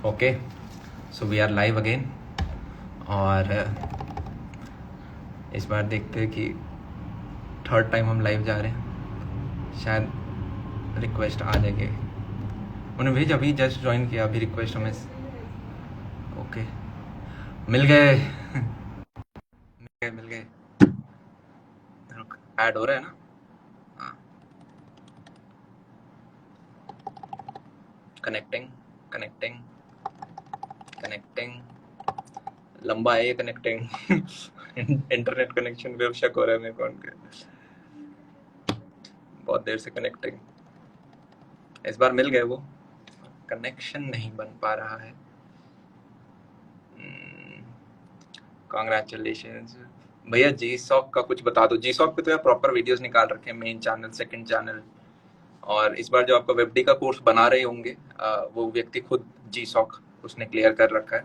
Okay, so we are live again. और इस बार देखते हैं कि थर्ड टाइम हम लाइव जा रहे हैं, शायद रिक्वेस्ट आ जाएगी। उन्हें भेज, अभी जस्ट ज्वाइन किया, अभी रिक्वेस्ट हमें। ओके, मिल गए मिल गए। ऐड हो रहा है ना? हाँ, कनेक्टिंग कनेक्टिंग कनेक्टिंग। लंबा है ये कनेक्टिंग इंटरनेट कनेक्शन पे अब शक हो रहा है मेरे को उनके, बहुत देर से कनेक्टिंग। इस बार मिल गए, वो कनेक्शन नहीं बन पा रहा है। कांग्रेचुलेशंस भैया। जी सॉक का कुछ बता दो। जी सॉक पे तो यार प्रॉपर वीडियोस निकाल रखे हैं, मेन चैनल, सेकंड चैनल। और इस बार जो आपका वेबडी का कोर्स बना रहे होंगे, वो व्यक्ति खुद जी सॉक उसने क्लियर कर रखा है।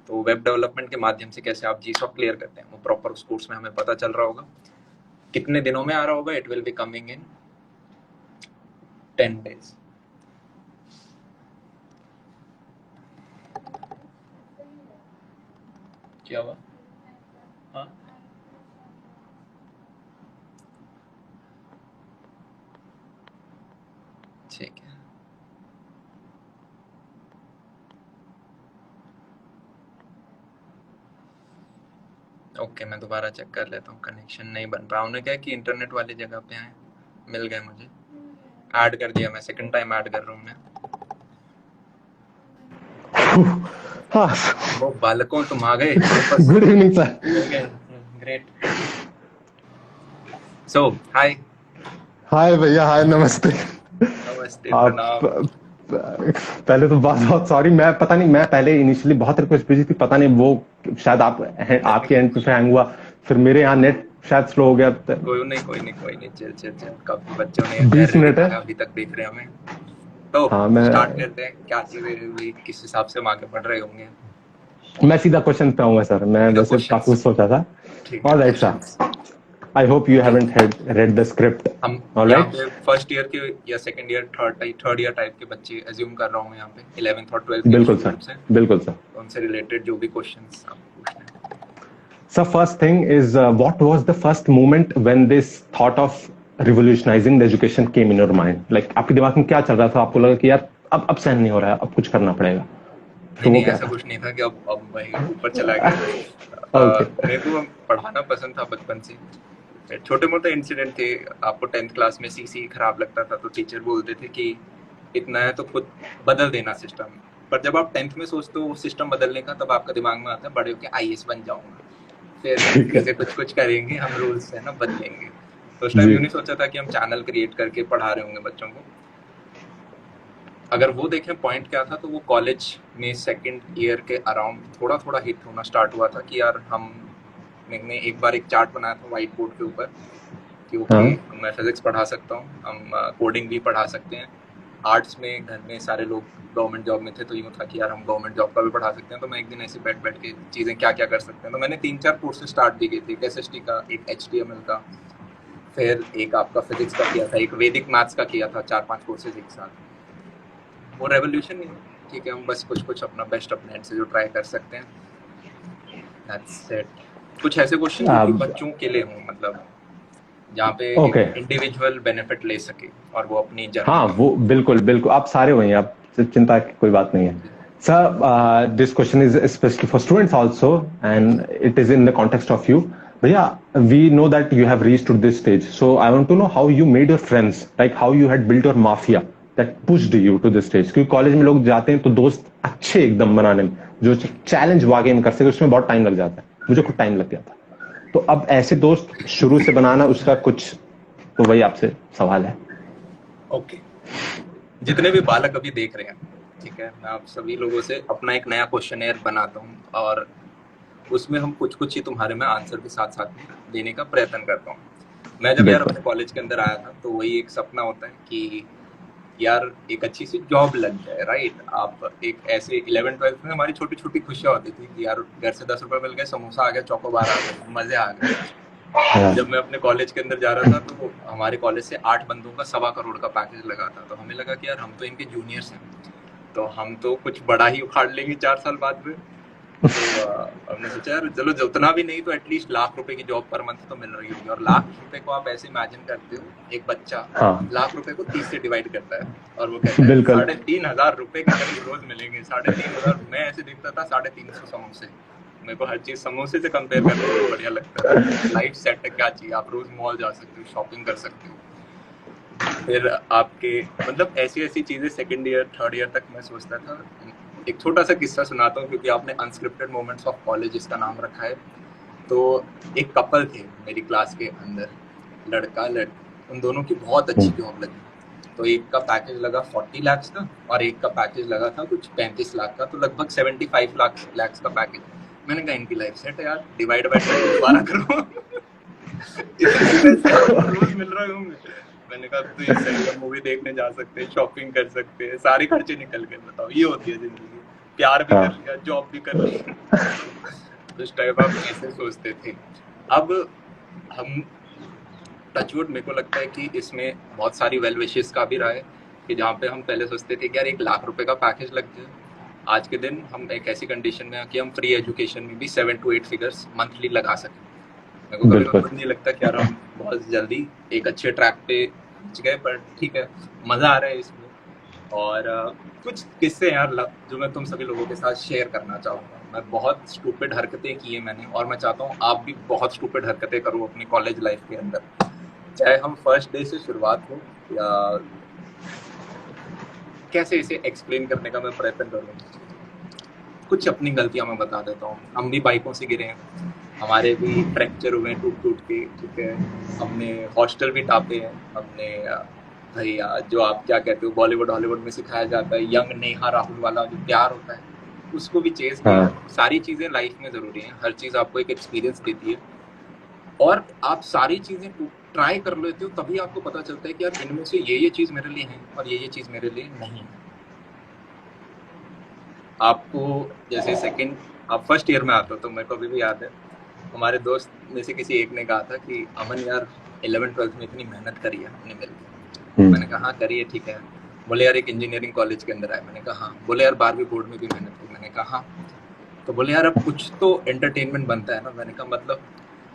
तो वेब डेवलपमेंट के माध्यम से कैसे आप जी सॉक क्लियर करते हैं, वो प्रॉपर उस कोर्स में हमें पता चल रहा होगा। कितने दिनों में आ रहा होगा? It will be coming in 10 days। क्या हुआ? हाँ, ठीक है। ओके, मैं दोबारा चेक कर लेता हूँ। कनेक्शन नहीं बन रहा। उन्होंने क्या कि इंटरनेट वाली जगह पे आए, मिल गए मुझे। ऐड कर दिया, मैं सेकंड टाइम ऐड कर रहा हूँ मैं। हाँ, वो बालकों, तुम आ गए वापस। Good evening sir. मिल गए, ग्रेट। सो हाय। हाय भैया, हाय, नमस्ते। नमस्ते, आप प्रणाम। पहले तो बहुत बहुत सॉरी। मैं पता नहीं, मैं पहले इनिशियली बहुत रिक्वेस्ट भेजी थी, पता नहीं वो शायद आपके एंड पे हैंग हुआ, फिर मेरे यहाँ नेट शायद स्लो हो गया। कोई नहीं, चिल चिल चिल। काफी बच्चों ने 20 धैर्य मिनट है। दिखाया, अभी तक देख रहे हैं हमें। तो हाँ, स्टार्ट मैं करते हैं। क्या चीजें हुई, किस हिसाब से हम आगे बढ़ रहे होंगे? मैं सीधा क्वेश्चन पे आऊंगा सर। मैं सीधा वैसे काफी कुछ क्वेश्चंस। सोचा था। ठीक है, alright sir, questions. I hope you okay, haven't read the script. हम यहाँ ऑलराइट, पे फर्स्ट ईयर के या second year, third year type के बच्चे एज्यूम कर रहा हूँ मैं यहाँ पे। 11th और 12th के बिल्कुल सर, स्टूडेंट्स हैं, बिल्कुल सर। तो उनसे रिलेटेड जो भी क्वेश्चंस आप पूछना है। So first thing is, what was the first moment when this thought of revolutionizing the education came in your mind? Like आपके दिमाग में क्या चल रहा था? आपको लगा कि यार अब सहन नहीं हो रहा है, अब कुछ करना पड़ेगा। नहीं तो वो नहीं, क्या ऐसा था? कुछ नहीं था कि अब भाई ऊपर चला गया। ओके, मेरे को पढ़ाना पसंद था बचपन से। छोटे मोटे इंसिडेंट थे। आपको 10th क्लास में सीसी खराब लगता था तो टीचर बोलते थे कि इतना है तो खुद बदल देना सिस्टम। पर जब आप 10th में सोचते हो सिस्टम बदलने का, तब आपका दिमाग में आता है बड़े होके आईएएस बन जाऊंगा, फिर ठीक है चीजें कुछ कुछ करेंगे हम, रूल्स है ना बदलेंगे। तो उस टाइम जी। यूँ नहीं सोचा था कि हम चैनल क्रिएट करके पढ़ा रहे होंगे बच्चों को। अगर वो देखें पॉइंट क्या था, तो वो कॉलेज में सेकंड ईयर के अराउंड थोड़ा थोड़ा हिट होना स्टार्ट हुआ था कि यार मैंने एक बार एक चार्ट बनाया था व्हाइट बोर्ड के ऊपर कि ओके, हाँ, मैं फिजिक्स पढ़ा सकता हूँ, हम कोडिंग भी पढ़ा सकते हैं। आर्ट्स में घर में सारे लोग गवर्नमेंट जॉब में थे, तो यूँ था कि यार हम गवर्नमेंट जॉब का भी पढ़ा सकते हैं। तो मैं एक दिन ऐसे बैठ बैठ के चीज़ें क्या क्या कर सकते हैं, तो मैंने 3-4 कोर्सेज स्टार्ट भी किए थे। एक एसएसटी का, एक एचटीएमएल का, फिर एक आपका फिजिक्स का किया था, एक वैदिक मैथ्स का किया था। 4-5 कोर्सेज एक साथ। वो रेवोल्यूशन नहीं है, ठीक है, हम बस कुछ कुछ अपना बेस्ट अपने एंड से जो ट्राई कर सकते हैं, दैट्स इट। कुछ ऐसे क्वेश्चन जो कि बच्चों के लिए हों, मतलब जहाँ पे एक ओके। इंडिविजुअल बेनिफिट ले सके और वो अपनी जर्नी हाँ, में। वो बिल्कुल बिल्कुल, आप सारे वही हैं, आप चिंता की कोई बात नहीं है। Sir, this question is specially for students also and it is in the context of you. भैया, we know that you have reached to this stage, so I want to know how you made your friends, like how you had built your mafia that pushed you to this stage. क्योंकि college में लोग जाते हैं तो दोस्त अच्छे एकदम बनाने में, जो चैलेंज वाकई में कर सके, उसमें बहुत टाइम लग जाता है। मुझे खुद टाइम लग गया था। तो अब ऐसे दोस्त शुरू से बनाना, उसका कुछ, तो वही आपसे सवाल है। ओके, जितने भी बालक अभी देख रहे हैं, ठीक है, मैं आप सभी लोगों से अपना एक नया क्वेश्चनेयर बनाता हूँ और उसमें हम कुछ कुछ ही तुम्हारे में आंसर के साथ साथ में देने का प्रयत्न करता हूँ। मैं जब यार बिल्कुल। अपने कॉलेज के अंदर आया था, तो वही एक सपना होता है कि यार एक अच्छी सी जॉब लग जाए, राइट। आप एक ऐसे 11th 12th में हमारी छोटी छोटी खुशियां होती थी कि यार घर से 10 रुपए मिल गए, समोसा आ गया, चौकोबार आ गए, मजे आ गए। हाँ, जब मैं अपने कॉलेज के अंदर जा रहा था, तो हमारे कॉलेज से 8 बंदों का 1.25 करोड़ का पैकेज लगा था। तो हमें लगा कि यार हम तो इनके जूनियर्स हैं, तो हम तो कुछ बड़ा ही उखाड़ लेंगे 4 साल बाद में। तो हमने सोचा यार चलो जितना भी नहीं तो एटलीस्ट ₹1,00,000 की जॉब पर मंथ तो मिल रही होगी। और ₹1,00,000 को आप ऐसे इमेजिन करते हो, एक बच्चा हाँ ₹1,00,000 को 30 से डिवाइड करता है और वो कहता है बिल्कुल। ₹3,500 के करीब रोज मिलेंगे। 3,500 मैं ऐसे देखता था 350 समोसे। मेरे को हर चीज समोसे से कंपेयर करने में बढ़िया लगता था। लाइफ सेट है, क्या चाहिए, आप रोज मॉल जा सकते हो, शॉपिंग कर सकते हो। फिर आपके मतलब ऐसी ऐसी चीजें सेकंड ईयर थर्ड ईयर तक मैं सोचता था। एक छोटा सा किस्सा सुनाता हूँ क्योंकि आपने अनस्क्रिप्टेड मोमेंट्स ऑफ कॉलेज इसका नाम रखा है। तो एक कपल थे मेरी क्लास के अंदर, लड़का लड़की, उन दोनों की बहुत अच्छी जॉब लगी। तो एक का पैकेज लगा 40 लाख का और एक का पैकेज लगा था कुछ 35 लाख का, तो लगभग 75 लाख का पैकेज। मैंने कहा इनकी लाइफ सेट है यार, डिवाइड बाय 20 दोबारा करो। इतने पैसे आपको रोज मिल रहे होंगे। मैंने कहा तो ये सही है, मूवी देखने जा सकते हैं, शॉपिंग कर सकते हैं, सारे खर्चे निकल गए। बताओ, ये होती है जिंदगी। प्यार भी कर हाँ लिया, जॉब भी कर ली। उस टाइप आप ऐसे सोचते थे। अब हम टचवुड, मेरे को लगता है कि इसमें बहुत सारी वेल विशेस का भी रहा है कि जहाँ पे हम पहले सोचते थे कि यार ₹1,00,000 का पैकेज लग जाए, आज के दिन हम एक ऐसी कंडीशन में हैं कि हम फ्री एजुकेशन में भी 7 to 8 फिगर्स मंथली लगा सकें। मेरे को कभी बिल्कुल। खुद नहीं लगता कि यार हम बहुत जल्दी एक अच्छे ट्रैक पे पहुंच गए, पर ठीक है, मजा आ रहा है इसमें। और कुछ किस्से यार जो मैं तुम सभी लोगों के साथ शेयर करना चाहूँगा। मैं बहुत स्टूपिड हरकतें की है मैंने, और मैं चाहता हूँ आप भी बहुत स्टूपिड हरकतें करो अपनी कॉलेज लाइफ के अंदर। चाहे हम फर्स्ट डे से शुरुआत हो या कैसे इसे एक्सप्लेन करने का मैं प्रयत्न करूँ। कुछ अपनी गलतियां मैं बता देता हूँ। हम भी बाइकों से गिरे हैं, हमारे भी फ्रैक्चर हुए हैं टूट टूट के, ठीक है। हमने हॉस्टल भी टापे हैं, हमने भैया जो आप क्या कहते हो बॉलीवुड हॉलीवुड में सिखाया जाता है यंग नेहा राहुल वाला जो प्यार होता है, उसको भी चेस किया। हाँ सारी चीज़ें लाइफ में ज़रूरी हैं, हर चीज़ आपको एक एक्सपीरियंस देती है, और आप सारी चीज़ें ट्राई कर लेते हो तभी आपको पता चलता है कि यार इनमें से ये चीज़ मेरे लिए है और ये चीज़ मेरे लिए नहीं है। आपको जैसे सेकंड आप फर्स्ट ईयर में आते हो तो मेरे को अभी भी याद है, हमारे दोस्त में से किसी एक ने कहा था कि अमन यार 11th-12th में इतनी मेहनत करी है हमने मिलकर। मैंने कहा हाँ करी है, ठीक है। बोले यार एक इंजीनियरिंग कॉलेज के अंदर आए। मैंने कहा हाँ। बोले यार 12वीं बोर्ड में भी मेहनत की। मैंने कहा हाँ। तो बोले यार अब कुछ तो एंटरटेनमेंट बनता है ना। मैंने कहा मतलब।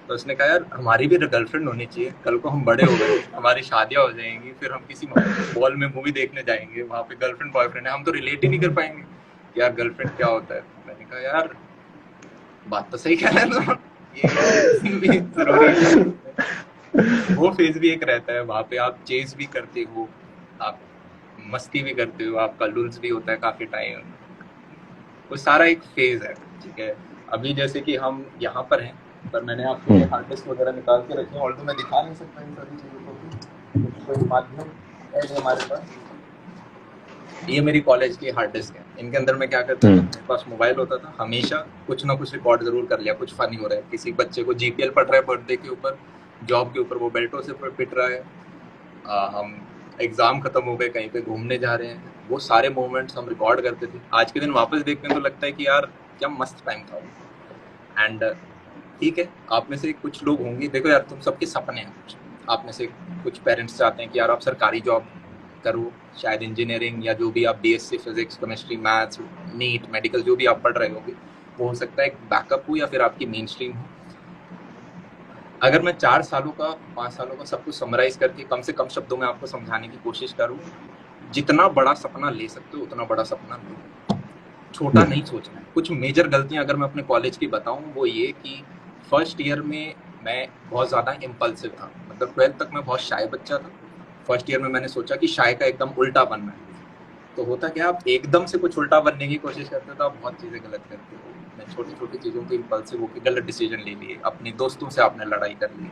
तो उसने कहा यार हमारी भी गर्लफ्रेंड होनी चाहिए, कल को हम बड़े हो गए, हमारी शादियां हो जाएंगी, फिर हम किसी मॉल में मूवी देखने जाएंगे, वहां पे गर्लफ्रेंड बॉयफ्रेंड है, हम तो रिलेट ही नहीं कर पाएंगे यार गर्लफ्रेंड क्या होता है। मैंने कहा यार बात तो सही कह रहे हैं, तो ये भी जरूरी है। वो फेज भी एक रहता है, वहां पे आप चेज भी करते हो, आप मस्ती भी करते हो, आपका लुल्स भी होता है काफी टाइम। वो सारा एक फेज है, ठीक है। अभी जैसे कि हम यहाँ पर हैं, पर मैंने आपके लिए हार्ड डिस्क वगैरह निकाल के रखे हैं, और तो मैं दिखा नहीं सकता इन सारी चीजों को भी, क्योंकि कोई माध्यम है नहीं हमारे पास। ये मेरी कॉलेज की हार्ड डिस्क है। इनके अंदर मैं क्या करता था, मेरे पास मोबाइल होता था, हमेशा कुछ ना कुछ रिकॉर्ड जरूर कर लिया। कुछ फनी हो रहा है, किसी बच्चे को जीपीएल पढ़ रहा है बर्थडे के ऊपर, जॉब के ऊपर वो बेल्टों से पिट रहा है, हम एग्जाम खत्म हो गए, कहीं पे घूमने जा रहे हैं, वो सारे मोमेंट्स हम रिकॉर्ड करते थे। आज के दिन वापस देखते हैं तो लगता है कि यार क्या मस्त टाइम था वो। एंड ठीक है, आप में से कुछ लोग होंगे, देखो यार तुम सबके सपने हैं कुछ, आप में से कुछ पेरेंट्स चाहते हैं कि यार आप सरकारी जॉब करो, शायद इंजीनियरिंग या जो भी आप BSc physics chemistry maths NEET medical जो भी आप पढ़ रहे होगे वो हो सकता है एक बैकअप हो या फिर आपकी मेन स्ट्रीम हो। अगर मैं 4 सालों का 5 सालों का सब कुछ समराइज करके कम से कम शब्दों में आपको समझाने की कोशिश करूं, जितना बड़ा सपना ले सकते हो उतना बड़ा सपना लो, छोटा नहीं सोचना है। कुछ मेजर गलतियां अगर मैं अपने कॉलेज की बताऊं वो ये कि फर्स्ट ईयर में मैं बहुत ज़्यादा इम्पल्सिव था, मतलब 12th तक मैं बहुत शाय बच्चा था। फर्स्ट ईयर में मैंने सोचा कि शाय का एकदम उल्टा बनना है। तो होता क्या, आप एकदम से कुछ उल्टा बनने की कोशिश करते हो तो आप बहुत चीज़ें गलत करते हो। मैं छोटी छोटी चीज़ों को इम्पल्सिव होकर गलत डिसीजन ले लिए, अपने दोस्तों से आपने लड़ाई कर ली,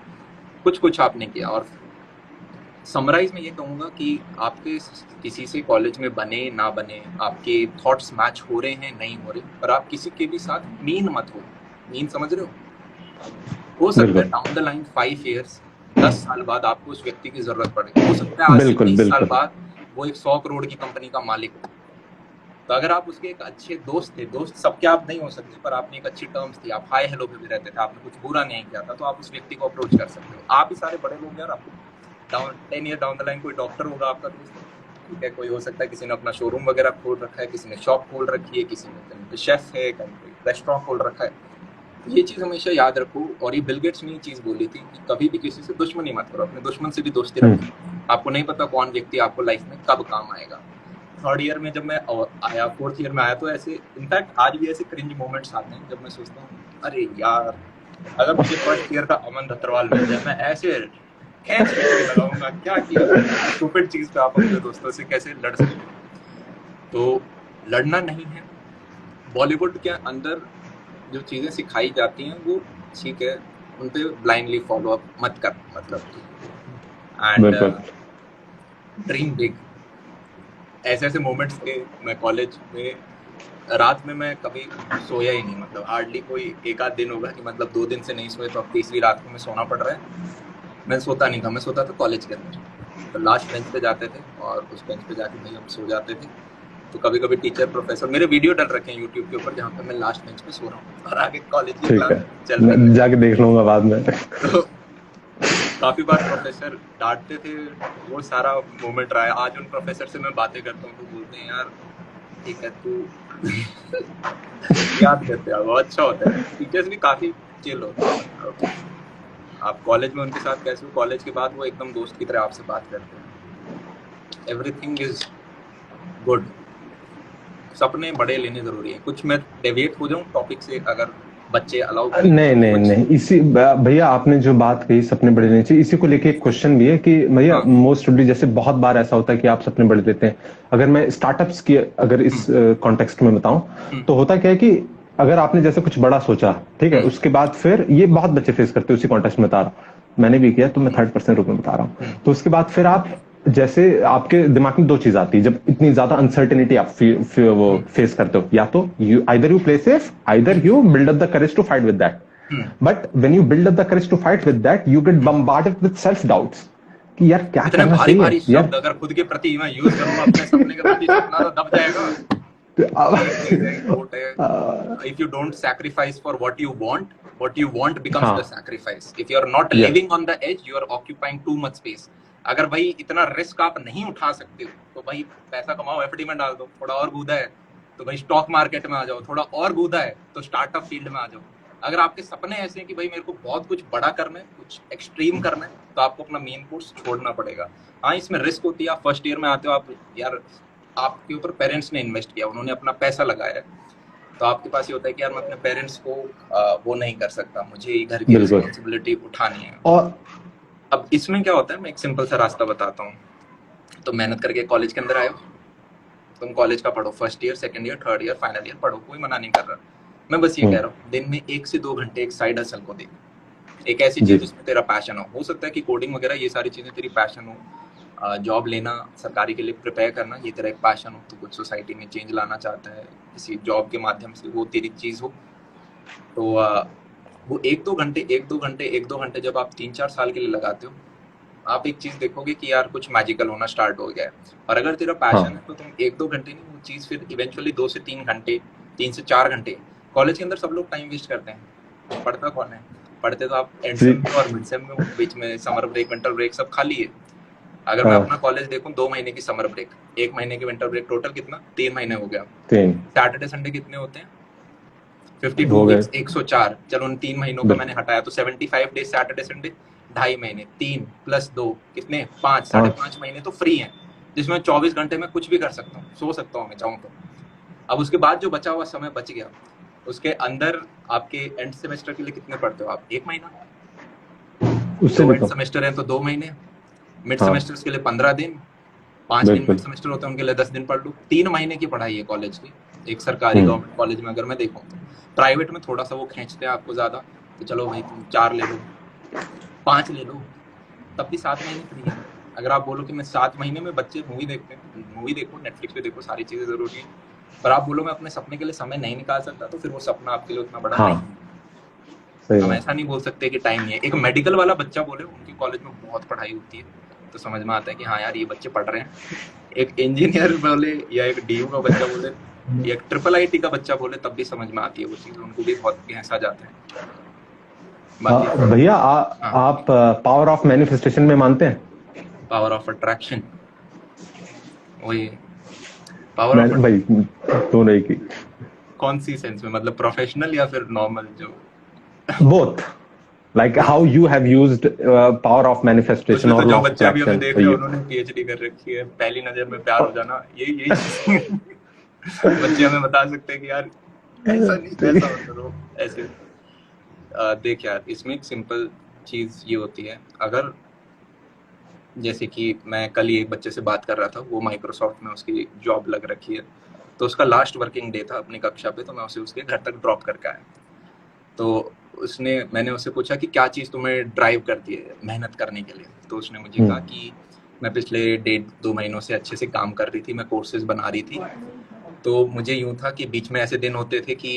कुछ कुछ आपने किया। और समराइज में ये कहूँगा कि आपके किसी से कॉलेज में बने ना बने, आपके थॉट्स मैच हो रहे हैं नहीं हो रहे, पर आप किसी के भी साथ मीन मत हो। मीन समझ रहे हो सकता है डाउन द लाइन 5 years 10 साल बाद आपको उस व्यक्ति की जरूरत पड़े, हो सकता है आज से 20 साल बाद वो एक 100 करोड़ की कंपनी का मालिक हो। तो अगर आप उसके एक अच्छे दोस्त थे, दोस्त सबके आप नहीं हो सकते, पर आपने एक अच्छी टर्म्स थी, आप हाय हेलो पे भी रहते थे, आपने कुछ बुरा नहीं किया था, तो आप उस व्यक्ति को अप्रोच कर सकते हो। आप ही सारे बड़े लोग यार, आपको 10 year डाउन द लाइन कोई डॉक्टर होगा आपका दोस्त, ठीक है, कोई हो सकता है किसी ने अपना शोरूम वगैरह खोल रखा है, किसी ने शॉप खोल रखी है, किसी ने कहीं पे शेफ है, कहीं पे रेस्टोरेंट खोल रखा है। तो ये चीज़ हमेशा याद रखो। और ये बिल गेट्स ने ये चीज़ बोली थी कि कभी भी किसी से दुश्मनी मत करो, अपने दुश्मन से भी दोस्ती रखो। आपको नहीं पता कौन व्यक्ति आपको लाइफ में कब काम आएगा। थर्ड ईयर में जब मैं आया, फोर्थ ईयर में आया, तो ऐसे इनफैक्ट आज भी ऐसे क्रिंज मोमेंट्स आते हैं जब मैं सोचता हूँ अरे यार, अगर मुझे फर्स्ट ईयर का अमन रतरवाल मिल जाए, मैं ऐसे खींच के लगाऊंगा, क्या किया स्टूपिड चीज पे आप अपने दोस्तों से कैसे लड़ सकते हो। तो लड़ना नहीं है। बॉलीवुड के अंदर जो चीजें सिखाई जाती हैं वो ठीक है, उन पे ब्लाइंडली फॉलो अप मत कर, मतलब एंड ड्रीम बिग। ऐसे ऐसे मोमेंट्स थे। मैं कॉलेज में रात में मैं कभी सोया ही नहीं, मतलब हार्डली कोई एक आध दिन होगा कि मतलब 2 दिन से नहीं सोए, तो अब तीसरी रात को मैं सोना पड़ रहा है। मैं सोता नहीं था, मैं सोता था कॉलेज के अंदर। तो लास्ट बेंच पे जाते थे और उस बेंच पे जाके भाई हम सो जाते थे। तो कभी कभी टीचर प्रोफेसर, मेरे वीडियो डल रखे हैं यूट्यूब के ऊपर जहाँ पे मैं लास्ट बेंच पे सो रहा हूँ और आगे कॉलेज की ठीक क्लास है, चल रही मैं है। जाके देख लूंगा बाद में। तो काफी बार प्रोफेसर डांटते थे, वो सारा मोमेंट रहा है। आज उन प्रोफेसर से मैं बातें करता हूँ तो बोलते हैं यार ठीक है तू याद करते हैं, वो अच्छा होता है। टीचर्स भी काफी चिल होते हैं, मतलब आप कॉलेज में उनके साथ कैसे हो, कॉलेज के बाद वो एकदम दोस्त की तरह आपसे बात करते हैं। Everything is good. सपने बड़े लेने जरूरी है। कुछ मैं डेविएट हो जाऊं टॉपिक से, अगर बच्चे अलाउ करें नहीं तो नहीं कुछ। नहीं, इसी भैया आपने जो बात कही सपने बड़े लेने चाहिए, इसी को लेके एक क्वेश्चन भी है कि भैया हाँ। मोस्ट प्रोबेबली जैसे बहुत बार ऐसा होता है कि आप सपने बड़े लेते हैं। अगर मैं स्टार्टअप्स की अगर इस कॉन्टेक्स्ट में बताऊं तो होता क्या है कि अगर आपने जैसे कुछ बड़ा सोचा, ठीक है, उसके बाद फिर ये बहुत बच्चे फेस करते हैं, उसी कॉन्टेक्स्ट में बता रहा हूं, मैंने भी किया, तो मैं 30% रूप में बता रहा हूँ। तो उसके बाद फिर आप जैसे आपके दिमाग में दो चीज आती है जब इतनी ज्यादा अनसर्टेनिटी आप वो फेस करते हो, या तो you either you play safe, either you build up the courage to fight with that. But when you build up the courage to fight with that, you get bombarded with self doubts कि यार क्या इतने करना भारी सही है भारी यार। शब्द अगर खुद के प्रति मैं यूज करूंगा अपने सपने के प्रति, सपना तो दब जाएगा। एक चीज है, कोट है, if you don't sacrifice for what you want becomes the हाँ, sacrifice. If you are not yes, living on the edge, you are occupying too much space. अगर भाई इतना रिस्क आप नहीं उठा सकते हो तो भाई पैसा कमाओ, एफडी में डाल दो। थोड़ा और गूदा है तो भाई स्टॉक मार्केट में आ जाओ, थोड़ा और गूदा है तो स्टार्टअप फील्ड में आ जाओ। अगर आपके सपने ऐसे हैं कि भाई मेरे को बहुत कुछ बड़ा करना है, कुछ एक्सट्रीम करना है, तो आपको अपना मेन कोर्स छोड़ना पड़ेगा। हाँ, इसमें रिस्क होती है। आप फर्स्ट ईयर में आते हो, आप यार आपके ऊपर पेरेंट्स ने इन्वेस्ट किया, उन्होंने अपना पैसा लगाया है, तो आपके पास ये होता है कि यार मैं अपने पेरेंट्स को वो नहीं कर सकता, मुझे घर की बिल्कुल। रिस्पॉन्सिबिलिटी उठानी है। और अब इसमें क्या होता है, मैं एक सिंपल सा रास्ता बताता हूँ। तो मेहनत करके कॉलेज के अंदर आए हो, तुम कॉलेज का पढ़ो, first year, second year, third year, final year पढ़ो, कोई मना नहीं कर रहा। मैं बस ये कह रहा हूँ, दिन में 1 से 2 घंटे एक साइड हसल को दे, एक ऐसी जी, चीज जिसमें तेरा पैशन हो सकता है कि कोडिंग वगैरह ये सारी चीजें तेरी पैशन हो, जॉब लेना, सरकारी के लिए प्रिपेयर करना, ये तेरा एक पैशन हो, तो कुछ सोसाइटी में चेंज लाना चाहता है किसी जॉब के माध्यम से, वो तेरी चीज हो। तो वो 1-2 घंटे जब आप 3-4 साल के लिए लगाते हो, आप एक चीज देखोगे कि यार कुछ मैजिकल होना स्टार्ट हो गया है। और अगर तेरा पैशन है तो तुम 1-2 घंटे नहीं, वो चीज फिर इवेंचुअली 2 से 3 घंटे, 3 से 4 घंटे। कॉलेज के अंदर सब लोग टाइम वेस्ट करते हैं, पढ़ता कौन है? पढ़ते तो आप एंड सेम में और मिड सेम में, बीच में समर ब्रेक, विंटर ब्रेक सब खाली है। अगर मैं अपना कॉलेज देखूं, 2 महीने की समर ब्रेक, 1 महीने की विंटर ब्रेक, टोटल कितना? 3 महीने हो गया। 3 सैटरडे संडे कितने होते हैं? 52 वीक्स, 104। चलो उन 3 महीनों का मैंने हटाया तो 75 डेज सैटरडे संडे, 2.5 महीने, 3 + 2 कितने? 5, 5.5 महीने तो फ्री हैं, जिसमें 24 घंटे में कुछ भी कर सकता हूँ, सो सकता हूँ मैं चाहूँ तो। अब उसके बाद जो बचा हुआ समय बच गया, उसके अंदर आपके एंड सेमेस्टर के लिए कितने पढ़ते हो आप? 1 महीना। उससे 2 भी एंड कम। सेमेस्टर है तो 2 महीने। मिड हाँ, सेमेस्टर्स के लिए 15 दिन, 5 दिन मिड बिल्कुल। सेमेस्टर होते हैं, उनके लिए 10 दिन पढ़ लो। 3 महीने की पढ़ाई है कॉलेज की, एक सरकारी गवर्नमेंट कॉलेज में अगर मैं देखूँ तो। प्राइवेट में थोड़ा सा वो खींचते हैं आपको ज्यादा, तो चलो भाई तुम 4 ले लो, 5 ले लो, तब भी 7 महीने फ्री है। अगर आप बोलो कि मैं 7 महीने में, बच्चे मूवी देखते हैं, मूवी देखो, नेटफ्लिक्स पे देखो, सारी चीजें जरूरी है, पर आप बोलो मैं अपने सपने के लिए समय नहीं निकाल सकता, तो फिर वो सपना आपके लिए उतना बड़ा नहीं है। सही हम है। ऐसा नहीं बोल सकते कि टाइम नहीं है। एक मेडिकल वाला बच्चा बोले उनके कॉलेज में बहुत पढ़ाई होती है, तो समझ में आता है कि हाँ यार ये बच्चे पढ़ रहे हैं। एक इंजीनियर बोले या एक डीयू का बच्चा बोले या एक IIIT का बच्चा बोले, तब भी समझ में आती है वो चीज, उनको भी बहुत गहसा जाता है। बाकी भैया हाँ, आप पावर ऑफ मैनिफेस्टेशन में मानते हैं? पावर ऑफ अट्रैक्शन, वही पावर ऑफ मैं भाई दोनों ही की कौन सी सेंस में, मतलब प्रोफेशनल या फिर नॉर्मल जो? both, like how you have used power of manifestation उसमें or तो जो law of बच्चे अभी हमें attraction देख for रहे हैं you. उन्होंने पीएचडी कर रखी है, पहली नजर में प्यार हो जाना, यही चीज बच्चे हमें बता सकते हैं कि यार ऐसा नहीं वैसा होता, तो ऐसे देख यार, इसमें एक सिंपल चीज ये होती है, अगर जैसे कि मैं कल ही एक बच्चे से बात कर रहा था, वो माइक्रोसॉफ्ट में उसकी जॉब लग रखी है, तो उसका लास्ट वर्किंग डे था अपनी कक्षा पे, तो मैं उसे उसके घर तक ड्रॉप करके आया। तो मैंने उससे पूछा कि क्या चीज़ तुम्हें ड्राइव करती है मेहनत करने के लिए, तो उसने मुझे कहा कि मैं पिछले 1.5-2 महीनों से अच्छे से काम कर रही थी, मैं कोर्सेज बना रही थी, तो मुझे यूँ था कि बीच में ऐसे दिन होते थे कि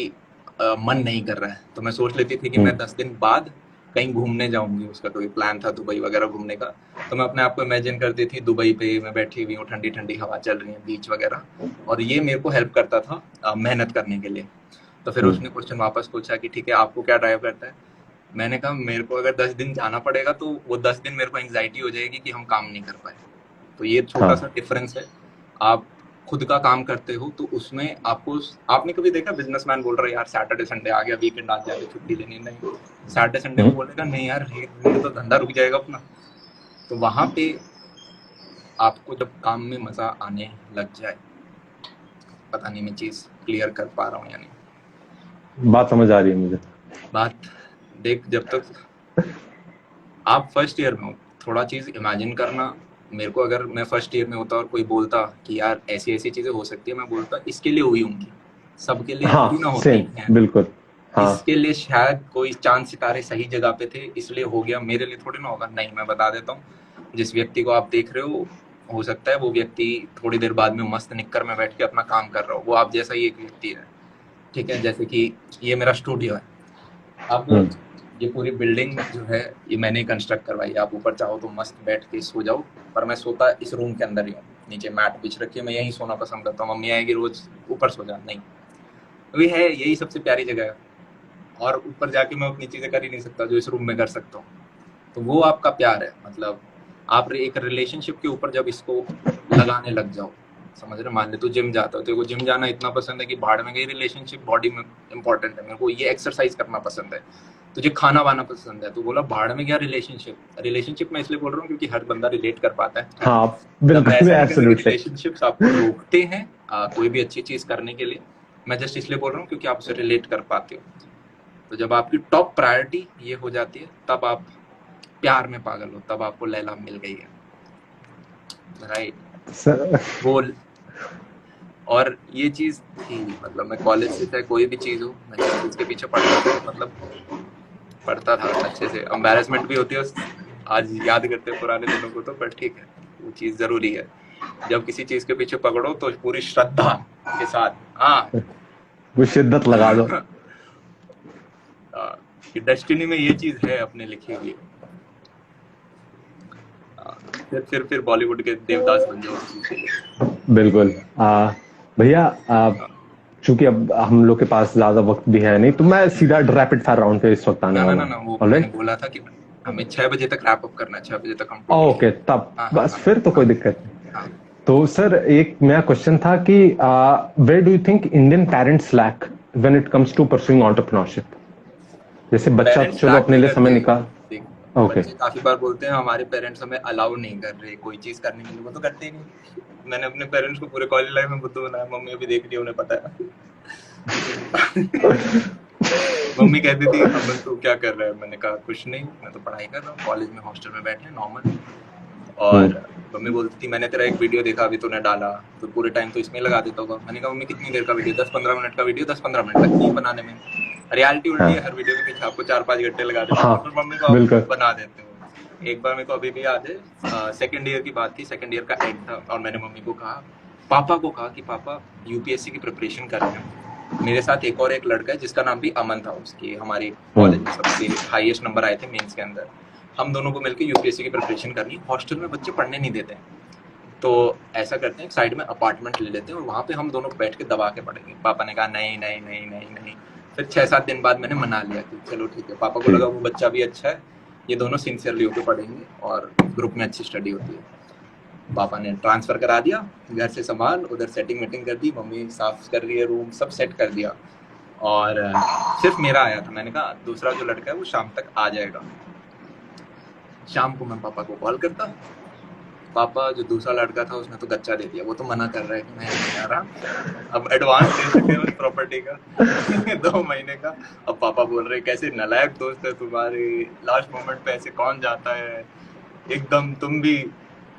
मन नहीं कर रहा है, तो मैं सोच लेती थी कि मैं 10 दिन बाद कहीं घूमने जाऊंगी, उसका कोई प्लान था दुबई वगैरह घूमने का, तो मैं अपने आप को इमेजिन करती थी दुबई पे मैं बैठी हुई हूँ, ठंडी ठंडी हवा चल रही है, बीच वगैरह, और ये मेरे को हेल्प करता था मेहनत करने के लिए। तो फिर उसने क्वेश्चन वापस पूछा कि ठीक है आपको क्या ड्राइव करता है, मैंने कहा मेरे को अगर 10 दिन जाना पड़ेगा तो वो 10 दिन मेरे को एंग्जाइटी हो जाएगी कि हम काम नहीं कर पाए। तो ये छोटा सा डिफरेंस है। आप खुद का काम करते हो तो उसमें आपको, आपने कभी देखा बिजनेसमैन बोल रहा है यार सैटरडे संडे आ गया, वीकेंड आज जाके छुट्टी लेनी, नहीं, सैटरडे संडे को बोलेगा नहीं यार एक दिन में तो धंधा रुक जाएगा अपना। तो वहां पे आपको जब काम में मजा आने लग जाए, पता नहीं मैं चीज क्लियर कर पा रहा हूँ या नहीं, बात समझ आ रही है मुझे। बात देख, जब तक आप फर्स्ट ईयर में हो, थोड़ा चीज इमेजिन करना, मेरे को अगर मैं फर्स्ट ईयर में होता और कोई बोलता कि यार ऐसी ऐसी चीजें हो सकती है, मैं बोलता इसके लिए हुई होंगी, सबके लिए हाँ थोड़ी ना होती सेम हैं, बिल्कुल। हाँ इसके लिए शायद कोई चांद सितारे सही जगह पे थे इसलिए हो गया, मेरे लिए थोड़ी ना होगा। नहीं, मैं बता देता हूँ, जिस व्यक्ति को आप देख रहे हो सकता है वो व्यक्ति थोड़ी देर बाद में मस्त निक्कर में बैठ के अपना काम कर रहा हो, वो आप जैसा ही एक व्यक्ति है, ठीक है। जैसे कि ये मेरा स्टूडियो है, अब ये पूरी बिल्डिंग जो है ये मैंने कंस्ट्रक्ट करवाई है, आप ऊपर चाहो तो मस्त बैठ के सो जाओ, पर मैं सोता इस रूम के अंदर ही हूँ, नीचे मैट बिछ रखी है, मैं यहीं सोना पसंद करता हूँ, मम्मी आएगी रोज ऊपर सो जा, नहीं, तो ये है, यही सबसे प्यारी जगह है, और ऊपर जाके मैं उतनी चीजें कर ही नहीं सकता जो इस रूम में कर सकता हूँ। तो वो आपका प्यार है, मतलब आप एक रिलेशनशिप के ऊपर जब इसको लगाने लग जाओ, समझ रहे, मान ले तू जिम जाता है, तेरे को जिम जाना इतना पसंद है कि भाड़ में गई रिलेशनशिप बॉडी में इंपॉर्टेंट है, मेरे को ये एक्सरसाइज करना पसंद है, तुझे खाना वाना पसंद है, तो बोला भाड़ में गया रिलेशनशिप मैं इसलिए बोल रहा हूँ क्योंकि हर बंदा रिलेट कर पाता है। हाँ मतलब मैं बिल्कुल ऐसा नहीं कह रहा कि एब्सोल्युटली। रिलेशनशिप्स आपको रोकते हैं कोई भी अच्छी चीज करने के लिए, मैं जस्ट इसलिए बोल रहा हूँ क्योंकि आप उसे रिलेट कर पाते हो। तो जब आपकी टॉप प्रायोरिटी ये हो जाती है, तब आप प्यार में पागल हो, तब आपको लैला मिल गई है, राइट, बोल। और ये चीज थी, मतलब मैं कॉलेज से चाहे कोई भी चीज हो, मैं जिस चीज के पीछे पढ़ता था, मतलब पढ़ता था अच्छे से, एम्बैरेसमेंट भी होती है आज याद करते हैं पुराने दिनों को, तो पर ठीक है, वो चीज जरूरी है। जब किसी चीज के पीछे पकड़ो तो पूरी श्रद्धा के साथ, हाँ वो शिद्दत लगा दो। कि डेस्टिनी में ये चीज है अपने लिखी हुई, फिर बॉलीवुड के देवदास बन जाओ। बिल्कुल। भैया चूंकि अब हम लोग के पास ज्यादा वक्त भी है नहीं, तो मैं सीधा रैपिड फायर राउंड पे इस वक्त आने वाला ना, वो हूँ। मैंने बोला था कि हमें 6 बजे तक रैप अप करना है, 6 बजे तक हम ओके तब बस फिर तो कोई दिक्कत नहीं। तो सर एक मेरा क्वेश्चन था कि where do you think Indian parents lack when it comes to pursuing entrepreneurship? जैसे बच्चा चलो अपने लिए समय निकाल, ओके, काफी बार बोलते हैं हमारे पेरेंट्स हमें अलाउ नहीं कर रहे कोई चीज करने के लिए, वो तो करते ही नहीं। मैंने अपने पेरेंट्स को पूरे कॉलेज लाइफ में बुद्धू बनाया, मम्मी अभी देख रही है, उन्हें पता है। मम्मी कहती थी अमन तू क्या कर रहा है, मैंने कहा कुछ नहीं, मैं तो पढ़ाई कर रहा हूँ, कॉलेज में हॉस्टल में बैठे नॉर्मल। और मम्मी बोलती थी मैंने तेरा एक वीडियो देखा अभी तूने डाला, तो पूरे टाइम तो इसमें लगा देता होगा। मैंने कहा मम्मी कितनी देर का वीडियो, 10-15 मिनट का वीडियो, 10-15 मिनट लगती है बनाने में, रियलिटी उल्टी है, हर वीडियो के पीछे आपको 4-5 घंटे लगा देते हो, तो मम्मी को आप बना देते हो। एक बार मेरे को अभी भी याद है, सेकंड ईयर की बात थी, सेकंड ईयर का एंड था, और मैंने मम्मी को कहा, पापा को कहा कि पापा यूपीएससी की प्रिपरेशन कर रहे हैं, मेरे साथ एक और एक लड़का है जिसका नाम भी अमन था, उसकी हमारे कॉलेज में सबसे हाईएस्ट नंबर आए थे मेंस के अंदर, हम दोनों को मिलकर यूपीएससी की प्रिपरेशन करनी, हॉस्टल में बच्चे पढ़ने नहीं देते हैं, तो ऐसा करते हैं साइड में अपार्टमेंट ले लेते हैं और वहाँ पे हम दोनों बैठ के दबा के पढ़ेंगे। पापा ने कहा नहीं नहीं नहीं नहीं नहीं। फिर 6-7 दिन बाद मैंने मना लिया कि चलो ठीक है, पापा को लगा वो बच्चा भी अच्छा है, ये दोनों सिंसियरली होकर पढ़ेंगे और ग्रुप में अच्छी स्टडी होती है। पापा ने ट्रांसफर करा दिया घर से सामान, उधर सेटिंग वेटिंग कर दी, मम्मी साफ कर रही है रूम, सब सेट कर दिया। और सिर्फ मेरा आया था। मैंने कहा दूसरा जो लड़का है वो शाम तक आ जाएगा। शाम को मैं पापा को कॉल करता, पापा जो दूसरा लड़का था उसने तो गच्चा दे दिया, वो तो मना कर रहा है कि मैं नहीं आ रहा। अब एडवांस दे सके उस प्रॉपर्टी का 2 महीने का। अब पापा बोल रहे कैसे नालायक दोस्त है तुम्हारे, लास्ट मोमेंट पे ऐसे कौन जाता है, एकदम तुम भी,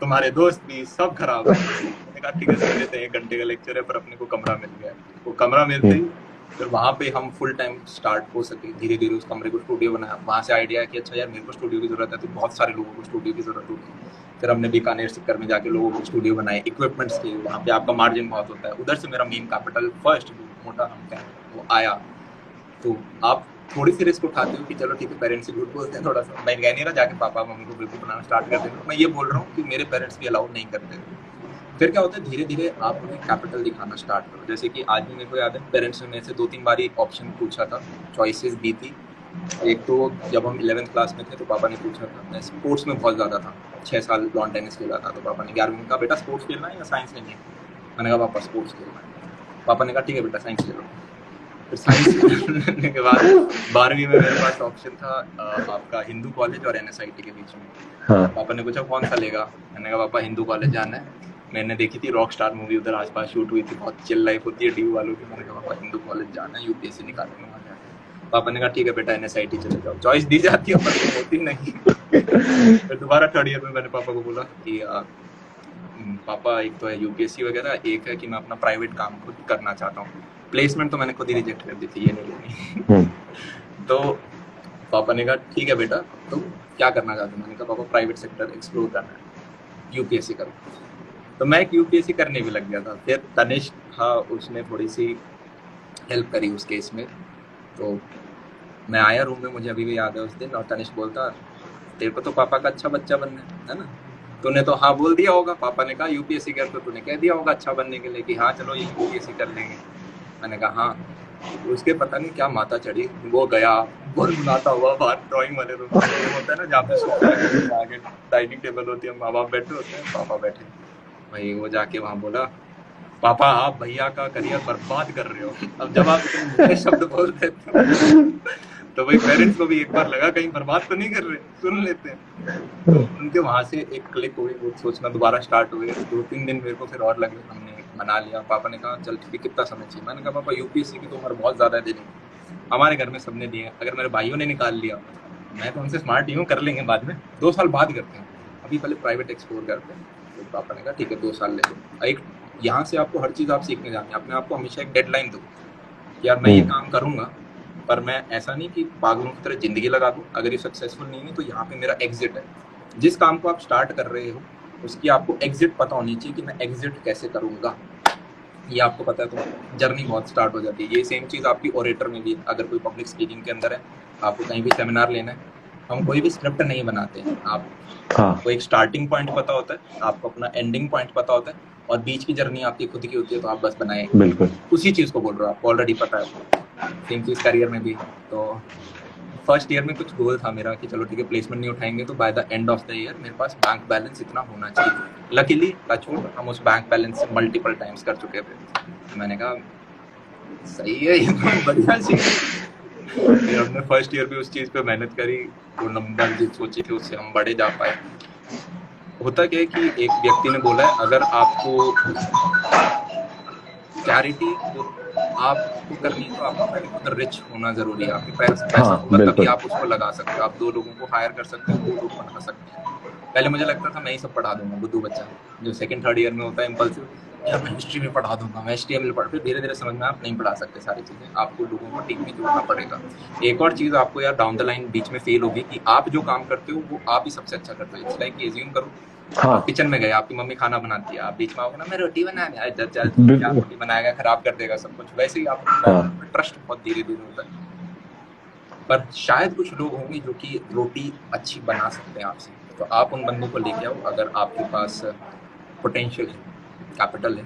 तुम्हारे दोस्त भी, सब खराब है। मैंने कहा ठीक है सुन लेते हैं, 1 घंटे का लेक्चर है, पर अपने को कमरा मिल गया। वो कमरा मिलते ही फिर वहाँ पे हम फुल टाइम स्टार्ट हो सके। धीरे धीरे उस कमरे को स्टूडियो बनाया। वहाँ से आइडिया है कि अच्छा यार मेरे को स्टूडियो की जरूरत है, तो बहुत सारे लोगों को स्टूडियो की जरूरत होगी। फिर हमने बीकानेर सिक्कर में जाके लोगों को स्टूडियो बनाए, इक्विपमेंट्स के, वहाँ पे आपका मार्जिन बहुत होता है। उधर से मेरा मेन कैपिटल फर्स्ट मोटा हम वो आया। तो आप थोड़ी सी रिस्क उठाते हो कि चलो ठीक है, पेरेंट्स से झूठ बोलते हैं थोड़ा सा। मैं कह नहीं रहा जाके पापा मम्मी को बिल्कुल बनाना स्टार्ट कर देंगे, मैं ये बोल रहा हूँ कि मेरे पेरेंट्स भी अलाउ नहीं करते। फिर क्या होता है, धीरे धीरे आप उन्हें कैपिटल दिखाना स्टार्ट करो। जैसे कि आज भी मेरे को याद है, पेरेंट्स ने मेरे से 2-3 बार ऑप्शन पूछा था, चॉइसेस दी थी। एक तो जब हम 11th क्लास में थे तो पापा ने पूछा था, मैं स्पोर्ट्स में बहुत ज़्यादा था, 6 साल लॉन टेनिस खेला था। तो पापा ने 11वीं में कहा बेटा स्पोर्ट्स खेलना है या साइंस लेनी है। मैंने कहा पापा स्पोर्ट्स खेलना है। पापा ने कहा ठीक है बेटा साइंस ले लो। फिर साइंस लेने के बाद 12वीं में मेरे पास ऑप्शन था आपका हिंदू कॉलेज और NSIT के बीच में। हाँ। पापा ने पूछा कौन सा लेगा। मैंने कहा पापा हिंदू कॉलेज जाना है। मैंने देखी थी रॉक स्टार मूवी, उधर आसपास शूट हुई थी, बहुत चिल लाइफ होती है ड्यू वालों की। मैंने कहा पापा हिंदू कॉलेज जाना है, UPSC निकालने वहाँ जाना। पापा ने कहा ठीक है बेटा NSIT चले जाओ। चॉइस दी जाती है पर होती नहीं। फिर दोबारा 3rd ईयर में मैंने पापा को बोला कि पापा एक तो है UPSC वगैरह, एक है कि मैं अपना प्राइवेट काम खुद करना चाहता हूँ। प्लेसमेंट तो मैंने खुद ही रिजेक्ट कर दी थी, ये नहीं लेनी। तो पापा ने कहा ठीक है बेटा तो क्या करना चाहते हो। मैंने कहा पापा प्राइवेट सेक्टर एक्सप्लोर करना है, UPSC करो। तो मैं एक UPSC करने भी लग गया था। फिर तनिष्क था, उसने थोड़ी सी हेल्प करी उस केस में। तो मैं आया रूम में, मुझे अभी भी याद है उस दिन, और तनिष्क बोलता तेरे को तो पापा का अच्छा बच्चा बनना है ना, तूने तो हाँ बोल दिया होगा। पापा ने कहा UPSC कर, तो तूने कह दिया होगा अच्छा बनने के लिए कि हाँ चलो ये UPSC कर लेंगे। मैंने कहा हाँ। उसके पता नहीं क्या माता चढ़ी, वो गया बुलाता हुआ बाहर ड्राइंग वाले रूम में होता है ना, जहाँ पे सोफा आगे डाइनिंग टेबल होती है, माँ बाप बैठे होते हैं, पापा बैठे। भाई वो जाके वहाँ बोला पापा आप भैया का करियर बर्बाद कर रहे हो। अब जब आप शब्द बोल देते हो तो भाई पेरेंट्स को भी एक बार लगा कहीं बर्बाद तो नहीं कर रहे, सुन लेते हैं। तो उनके वहाँ से एक क्लिक हुई, वो सोचना दोबारा स्टार्ट हुए। 2-3 दिन मेरे को फिर और लगे, हमने मना लिया। पापा ने कहा चल ठीक है कितना समय चाहिए। मैंने कहा पापा UPSC की तो उम्र बहुत ज़्यादा है देने, हमारे घर में सबने दिए, अगर मेरे भाइयों ने निकाल लिया, मैं तो उनसे स्मार्ट ही हूँ, कर लेंगे बाद में, 2 साल बाद करते हैं, अभी पहले प्राइवेट एक्सप्लोर करते हैं। तो पापा ने कहा ठीक है 2 साल ले लो। एक यहाँ से आपको हर चीज़ आप सीखने जाते हैं, अपने आप को हमेशा एक डेडलाइन दो कि यार मैं ये काम करूँगा, पर मैं ऐसा नहीं कि पागलों की तरह जिंदगी लगा दूँ। अगर ये सक्सेसफुल नहीं है तो यहाँ पे मेरा एग्जिट है। जिस काम को आप स्टार्ट कर रहे हो उसकी आपको एग्जिट पता होनी चाहिए कि मैं एग्जिट कैसे करूँगा। ये आपको पता है तो जर्नी बहुत स्टार्ट हो जाती है। ये सेम चीज़ आपकी ओरेटर में भी, अगर कोई पब्लिक स्पीकिंग के अंदर है, आपको कहीं भी सेमिनार लेना है, हम कोई भी स्क्रिप्ट नहीं बनाते हैं। आपको एक स्टार्टिंग पॉइंट पता होता है, आपको अपना एंडिंग पॉइंट पता होता है, और बीच की जर्नी आपकी खुद की होती है, तो आप बस बनाए। बिल्कुल उसी चीज़ को बोल रहे हो, आपको ऑलरेडी पता है आपको। सेम चीज़ करियर में भी। तो फर्स्ट ईयर में कुछ गोल था मेरा कि चलो ठीक है प्लेसमेंट नहीं उठाएंगे तो by the end of the year मेरे पास बैंक बैलेंस इतना होना चाहिए। लकीली टचवुड हम उस बैंक बैलेंस से मल्टीपल टाइम्स कर चुके थे। मैंने कहा सही है, ये तो बढ़िया चीज़। फिर हमने फर्स्ट ईयर भी उस चीज़ पे मेहनत करी, वो नंबर जो सोचे थे उससे हम बड़े जा पाए। होता क्या है कि एक व्यक्ति ने बोला है अगर आपको चैरिटी आपको करनी है तो आपको पहले खुद रिच होना जरूरी है। आपके पास पैसा होगा तभी आप उसको लगा सकते हो। आप 2 लोगों को हायर कर सकते हो, 2 लोग पढ़ा सकते हैं। पहले मुझे लगता था मैं ही सब पढ़ा दूंगा, बुद्धू बच्चा जो 2nd-3rd ईयर में होता है इम्पल्सिव, यार मैं हिस्ट्री में पढ़ा दूंगा, मैं HTML पढ़। फिर धीरे धीरे समझ में आप नहीं पढ़ा सकते सारी चीज़ें, आपको लोगों को टीम में जोड़ना पड़ेगा। एक और चीज़ आपको यार डाउन द लाइन बीच में फेल होगी कि आप जो काम करते हो वो आप ही सबसे अच्छा करते हो। इट्स लाइक एज्यूम करो आप किचन में गए, आपकी मम्मी खाना बनाती है, आप बीच में आओगे ना मैं रोटी बनाने, चल क्या रोटी बनाएगा, खराब कर देगा सब कुछ। वैसे ही आप ट्रस्ट बहुत धीरे धीरे होता है। पर शायद कुछ लोग होंगे जो कि रोटी अच्छी बना सकते हैं आपसे, तो आप उन बंदों को लेके आओ अगर आपके पास पोटेंशियल है, कैपिटल है,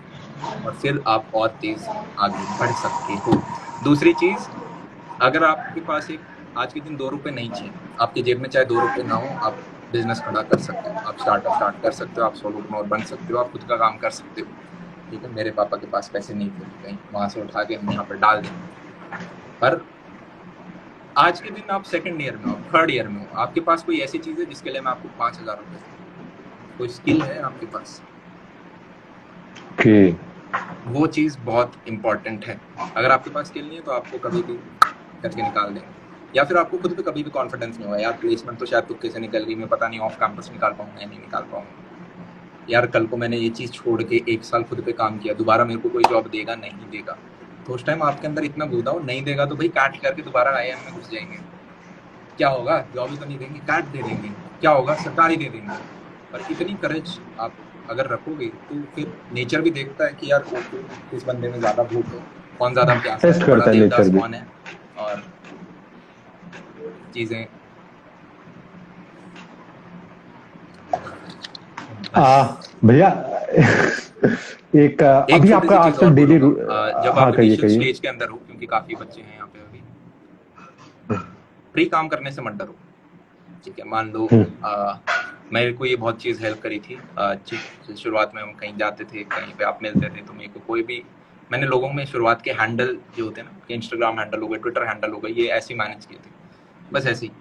और फिर आप और तेज आगे बढ़ सकते हो। दूसरी चीज़, अगर आपके पास एक आज के दिन 2 रुपये नहीं चाहिए, आपकी जेब में चाहे 2 रुपये ना हो, आप बिजनेस खड़ा कर सकते हो, आप स्टार्टअप स्टार्ट कर सकते हो, आप सोलोप्reneur बन सकते हो, आप खुद का काम कर सकते हो। ठीक है, मेरे पापा के पास पैसे नहीं थे, कहीं वहां से उठा के हम यहाँ पर डाल दें। पर आज के दिन आप सेकंड ईयर में हो, थर्ड ईयर में हो, आपके पास कोई ऐसी चीज है जिसके लिए मैं आपको 5,000 रुपए दूं? कोई स्किल है आपके पास? Okay. वो चीज बहुत इंपॉर्टेंट है। अगर आपके पास स्किल नहीं है तो आपको कभी भी करके निकाल देंगे, या फिर आपको खुद पे कभी भी कॉन्फिडेंस नहीं होगा, यार प्लेसमेंट तो शायद तुक्के से निकल गई, मैं पता नहीं ऑफ कैंपस निकाल पाऊंगा या नहीं निकाल पाऊंगा, यार कल को मैंने ये चीज छोड़ के 1 साल खुद पे काम किया, दोबारा मेरे को कोई जॉब देगा नहीं देगा, तो उस टाइम आपके अंदर इतना गोदाव नहीं देगा तो भाई काट करके दोबारा IIM में घुस जाएंगे, क्या होगा, जॉब ही तो नहीं देंगे, काट दे देंगे, क्या होगा, सरकारी दे देंगे। पर इतनी करेज आप अगर रखोगे तो फिर नेचर भी देखता है कि यार किस बंदे में ज्यादा भूख है, कौन ज्यादा प्यासा टेस्ट है, बड़ा करता है देवदास नेचर भी। कौन है, और चीजें भैया एक एक अभी छोटी आपका सी चीज आजकल और डेली। बोलूंगा, जब हाँ, आप कहिए इनिशियल कहिए। स्टेज के अंदर हो, क्योंकि काफी बच्चे हैं यहाँ पे अभी, फ्री काम करने से मत डरो। ठीक है, मान लो मेरे को ये बहुत चीज हेल्प करी थी। शुरुआत में हम कहीं जाते थे, कहीं पे आप मिलते थे तो मेरे को कोई भी, मैंने लोगों में शुरुआत के हैंडल जो होते हैं ना, इंस्टाग्राम हैंडल हो गए, ट्विटर हैंडल हो गए, ये ऐसे ही मैनेज किए थे, बस ऐसे ही।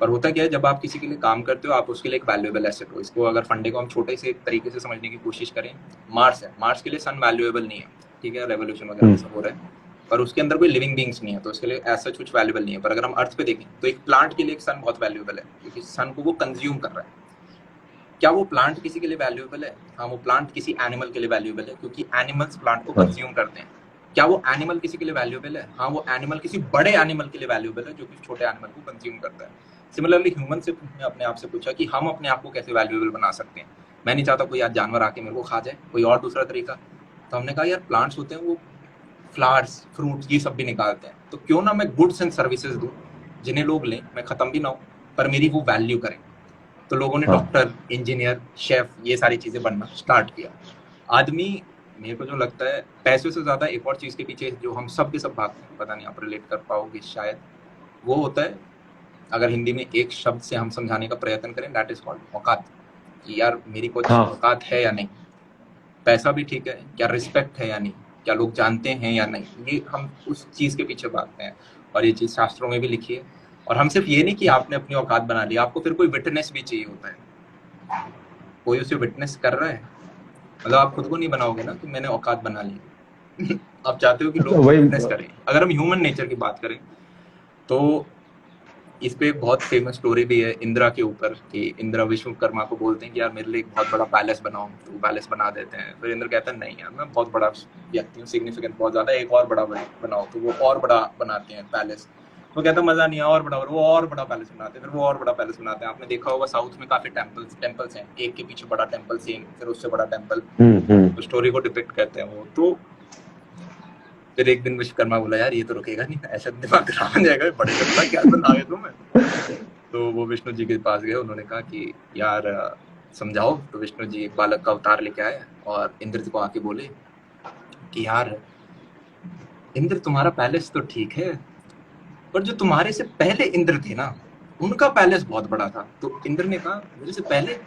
पर होता क्या है, जब आप किसी के लिए काम करते हो, आप उसके लिए एक वैल्यूएबल एसेट हो। इसको अगर फंडे को हम छोटे से तरीके से समझने की कोशिश करें, मार्स है, मार्स के लिए सन वैल्यूएबल नहीं है, ठीक है, रेवोल्यूशन वगैरह सब हो रहा है, पर उसके अंदर कोई लिविंग बींग्स नहीं है, तो उसके लिए ऐसा कुछ वैल्यूएबल नहीं है। पर अगर हम अर्थ पे देखें तो एक प्लांट के लिए एक सन बहुत वैल्यूएबल है, क्योंकि सन को वो कंज्यूम कर रहा है। क्या वो प्लांट किसी के लिए वैल्यूएबल है? हाँ, वो प्लांट किसी एनिमल के लिए वैल्यूएबल है, क्योंकि एनिमल्स प्लांट को कंज्यूम करते हैं। क्या वो एनिमल किसी के लिए वैल्यूएबल है? हाँ, वो एनिमल किसी बड़े एनिमल के लिए वैल्यूएबल है, जो कि छोटे एनिमल को कंज्यूम करता है। सिमिलरली ह्यूमन से ने अपने आप से पूछा कि हम अपने आप को कैसे वैल्यूएबल बना सकते हैं। मैं नहीं चाहता कोई आज जानवर आके मेरे को खा जाए, कोई और दूसरा तरीका। तो हमने कहा यार प्लांट्स होते हैं, वो फ्लावर्स, फ्रूट्स, ये सब भी निकालते हैं, तो क्यों ना मैं गुड्स एंड सर्विसेज दूं जिन्हें लोग लें, मैं खत्म भी ना हो, पर मेरी वो वैल्यू करें। तो लोगों ने डॉक्टर, इंजीनियर, शेफ, ये सारी चीजें बनना स्टार्ट किया। आदमी, मेरे को जो लगता है, पैसों से ज्यादा एक और चीज के पीछे जो हम सब के सब भागते हैं, पता नहीं आप रिलेट कर पाओगे शायद, वो होता है, अगर हिंदी में एक शब्द से हम समझाने का प्रयत्न करें, दैट इज कॉल्ड औकात। कि यार मेरी कुछ हाँ, औकात है या नहीं, पैसा भी ठीक है, क्या रिस्पेक्ट है या नहीं, क्या लोग जानते हैं या नहीं, ये हम उस चीज के पीछे भागते हैं। और ये चीज शास्त्रों में भी लिखी है। और हम सिर्फ ये नहीं कि आपने अपनी औकात बना ली, आपको फिर कोई विटनेस भी चाहिए होता है, कोई उसे विटनेस कर रहा है। मतलब आप खुद को नहीं बनाओगे ना कि मैंने औकात बना ली आप चाहते हो कि लोग वही। विटनेस करें। अगर हम ह्यूमन नेचर की बात करें तो इस पे एक बहुत फेमस स्टोरी भी है इंदिरा के ऊपर, कि इंदिरा विश्वकर्मा को बोलते हैं कि यार मेरे लिए एक बहुत बड़ा पैलेस बनाओ, तो वो पैलेस बना देते हैं। फिर इंद्र कहता है नहीं यार, मैं बहुत बड़ा व्यक्ति हूँ, सिग्निफिकेंट बहुत ज्यादा, एक और बड़ा बनाओ, तो वो और बड़ा बनाते हैं पैलेस। तो कहता है मजा नहीं है, और बड़ा, वो और बड़ा पैलेस बनाते हैं, फिर वो और बड़ा पैलेस बनाते हैं। आपने देखा होगा साउथ में काफी टेम्पल्स हैं, एक के पीछे बड़ा टेम्पल, सेम फिर उससे बड़ा टेम्पल, तो स्टोरी को डिपिक्ट करते हैं वो। तो फिर एक दिन विश्वकर्मा बोला यार ये तो रुकेगा नहीं, ऐसा दिमाग खराब हो जाएगा, बड़े से बड़ा क्या बना गए तुम। तो वो विष्णु जी के पास गए, उन्होंने कहा कि यार समझाओ। तो विष्णु जी एक बालक का अवतार लेके आए और इंद्र जी को आके बोले कि यार इंद्र, तुम्हारा पैलेस तो ठीक है, पर जो तुम्हारे से पहले इंद्र थे ना, उनका पैलेस बहुत बड़ा था। तो इंद्र ने कहा मेरे से पहले,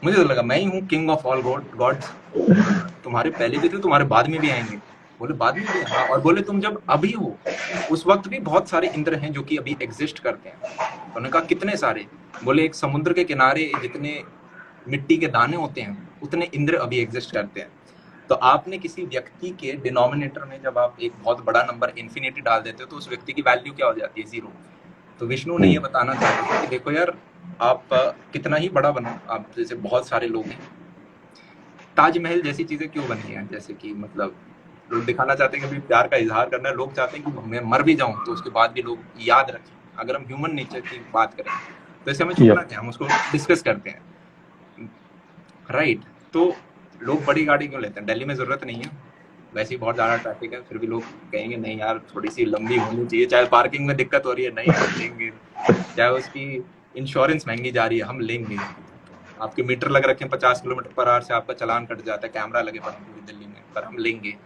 मुझे तो लगा मैं ही हूँ किंग ऑफ ऑल गॉड्स, तुम्हारे पहले भी थे, तुम्हारे बाद में भी आएंगे। बोले बाद में भी? हाँ। और बोले तुम जब अभी हो, उस वक्त भी बहुत सारे इंद्र हैं जो कि अभी एग्जिस्ट करते हैं। तो उन्होंने कहा कितने सारे? बोले एक समुद्र के किनारे जितने मिट्टी के दाने होते हैं उतने इंद्र अभी एग्जिस्ट करते हैं। तो आपने किसी व्यक्ति के डिनोमिनेटर में जब आप एक बहुत बड़ा नंबर इन्फिनिटी डाल देते हो तो उस व्यक्ति की वैल्यू क्या हो जाती है? 0। तो विष्णु ने ये बताना चाहते थे कि देखो यार, आप कितना ही बड़ा बनो, आप जैसे बहुत सारे लोग हैं, ताजमहल जैसी चीजें क्यों बनी हैं, जैसे कि मतलब लोग दिखाना चाहते हैं कि अभी प्यार का इजहार करना है, लोग चाहते हैं कि मैं मर भी जाऊं तो उसके बाद भी लोग याद रखें। अगर हम ह्यूमन नेचर की बात करें तो इससे हमें छुपना क्या, हम उसको डिस्कस करते हैं, राइट। तो लोग बड़ी गाड़ी क्यों लेते हैं? दिल्ली में जरूरत नहीं है, वैसे ही बहुत ज्यादा ट्रैफिक है, फिर भी लोग कहेंगे नहीं यार थोड़ी सी लंबी होनी चाहिए, चाहे पार्किंग में दिक्कत हो रही है, नहीं हम लेंगे, चाहे उसकी इंश्योरेंस महंगी जा रही है, हम लेंगे। आपके मीटर लग रखे हैं 50 किलोमीटर पर आवर से, आपका चालान कट जाता है, कैमरा लगे पड़े पूरी दिल्ली में, पर हम लेंगे,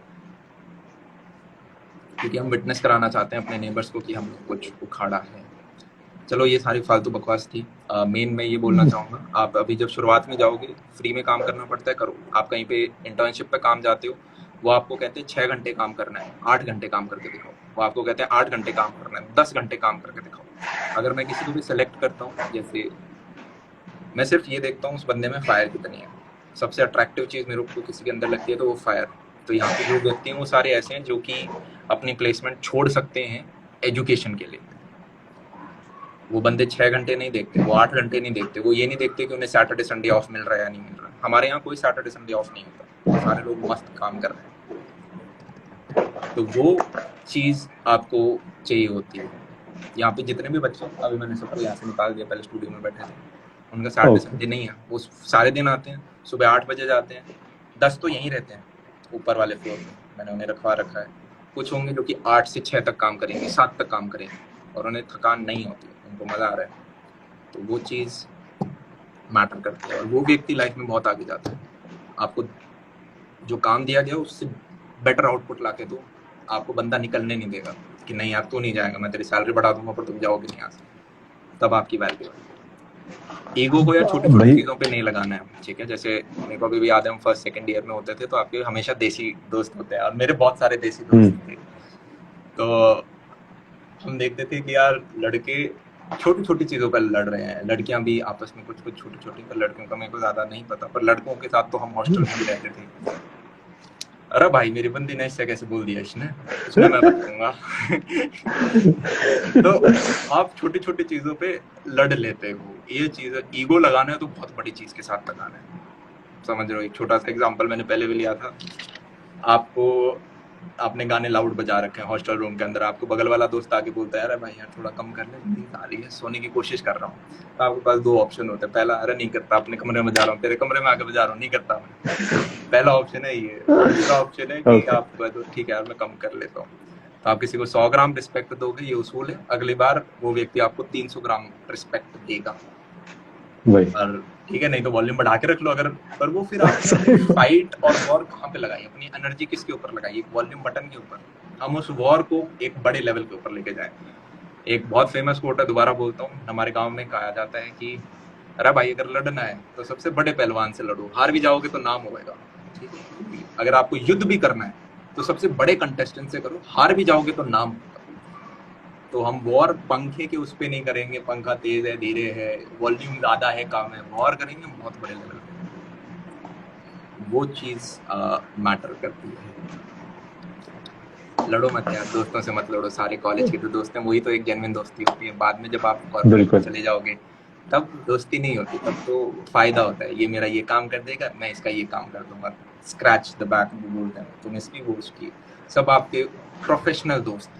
क्योंकि हम विटनेस कराना चाहते हैं अपने नेबर्स को कि हम लोग कुछ उखाड़ा है। चलो ये सारी फालतू बकवास थी। मेन मैं ये बोलना चाहूँगा, आप अभी जब शुरुआत में जाओगे फ्री में काम करना पड़ता है, करो। आप कहीं पे इंटर्नशिप पे काम जाते हो, वो आपको कहते हैं 6 घंटे काम करना है, 8 घंटे काम करके दिखाओ। वो आपको कहते हैं 8 घंटे काम करना है, 10 घंटे काम करके दिखाओ। अगर मैं किसी को भी सेलेक्ट करता हूँ, जैसे मैं सिर्फ ये देखता हूँ उस बंदे में फायर कितनी है। सबसे अट्रैक्टिव चीज़ मेरे को किसी के अंदर लगती है तो वो फायर। तो यहाँ पे जो व्यक्ति हैं वो सारे ऐसे हैं जो कि अपनी प्लेसमेंट छोड़ सकते हैं एजुकेशन के लिए। वो बंदे 6 घंटे नहीं देखते, वो 8 घंटे नहीं देखते, वो ये नहीं देखते कि उन्हें सैटरडे संडे ऑफ मिल रहा है या नहीं मिल रहा। हमारे यहाँ कोई सैटरडे संडे ऑफ नहीं होता, सारे लोग मस्त काम कर रहे हैं। तो वो चीज़ आपको चाहिए होती है। यहाँ पे जितने भी बच्चे, अभी मैंने सबको यहाँ से निकाल दिया, पहले स्टूडियो में बैठे थे, उनका सैटरडे Okay. संडे नहीं है। वो सारे दिन आते हैं, सुबह 8 बजे जाते हैं, 10 तो यहीं रहते हैं ऊपर वाले फ्लोर में, मैंने उन्हें रखवा रखा है। कुछ होंगे जो कि 8 से 6 तक काम करेंगे, 7 तक काम करेंगे और उन्हें थकान नहीं होती, उनको मज़ा आ रहा है। तो वो चीज़ मैटर करती है और वो व्यक्ति लाइफ में बहुत आगे जाता है। आपको जो काम दिया गया उससे बेटर आउटपुट ला के दो, आपको बंदा निकलने नहीं देगा कि नहीं यार तू नहीं जाएगा, मैं तेरी सैलरी बढ़ा दूंगा पर तुम जाओगे नहीं यहाँ से, तब आपकी वैल्यू है। ईगो को यार छोटी छोटी भाई चीज़ों पे नहीं लगाना है, ठीक है। जैसे मेरे को अभी भी याद है, हम फर्स्ट सेकंड ईयर में होते थे तो आपके हमेशा देसी दोस्त होते हैं और मेरे बहुत सारे देसी दोस्त थे। तो हम देखते थे कि यार लड़के छोटी छोटी चीज़ों पर लड़ रहे हैं, लड़कियां भी आपस में कुछ कुछ छोटी छोटी, पर लड़कियों का मेरे को ज़्यादा नहीं पता, पर लड़कों के साथ तो हम हॉस्टल में भी रहते थे। अरे भाई मेरी बंदी ने इससे कैसे बोल दिया, इसने मैं बताऊंगा। तो आप छोटी छोटी चीज़ों पे लड़ लेते हो, ये चीज़ ईगो लगाना है तो बहुत बड़ी चीज़ के साथ लगाना है, समझ रहे हो। एक छोटा सा एग्जांपल मैंने पहले भी लिया था, आपको आपने गाने लाउड बजा रखे हैं हॉस्टल रूम के अंदर, आपको बगल वाला दोस्त आके बोलता है अरे भाई यार थोड़ा कम कर ले, नींद आ रही है, सोने की कोशिश कर रहा हूँ। तो आपके पास 2 ऑप्शन होते हैं, पहला अरे नहीं करता, अपने कमरे में जा रहा हूँ, तेरे कमरे में आके बजा रहा हूँ, नहीं करता मैं। पहला ऑप्शन है ये। दूसरा ऑप्शन है कि Okay. आप ठीक है यार मैं कम कर लेता हूँ। तो आप किसी को 100 ग्राम रिस्पेक्ट दोगे, ये उसूल है, अगली बार वो व्यक्ति आपको 300 ग्राम रिस्पेक्ट देगा। भाई और ठीक है, नहीं तो वॉल्यूम बढ़ा के रख लो अगर। पर वो फिर आपने अपनी फाइट और वॉर कहाँ पे लगाई, अपनी एनर्जी किसके ऊपर लगाई, वॉल्यूम बटन के ऊपर। हम उस वॉर को एक बड़े लेवल के ऊपर लेके जाएं। एक बहुत फेमस कोट है, दोबारा बोलता हूँ, हमारे गांव में कहा जाता है कि अरे भाई अगर लड़ना है तो सबसे बड़े पहलवान से लड़ो, हार भी जाओगे तो नाम होगा, ठीक है। अगर आपको युद्ध भी करना है तो सबसे बड़े कंटेस्टेंट से करो, हार भी जाओगे तो नाम होगा। तो हम वॉर पंखे के उस पे नहीं करेंगे, पंखा तेज है धीरे है, वॉल्यूम ज्यादा है कम है, वॉर करेंगे बहुत बड़े लेवल पे। वो चीज मैटर करती है। लड़ो मत यार, दोस्तों से मत लड़ो, सारे कॉलेज के तो दोस्त हैं, वही तो एक जेन्युइन दोस्ती होती है। बाद में जब आप कॉर्पोरेट में बिल्कुल चले जाओगे तब दोस्ती नहीं होती, तब तो फायदा होता है, ये मेरा ये काम कर देगा, मैं इसका ये काम कर दूंगा, स्क्रैच द बैक बोलते हैं, तुम इसकी वो उसकी, सब आपके प्रोफेशनल दोस्त।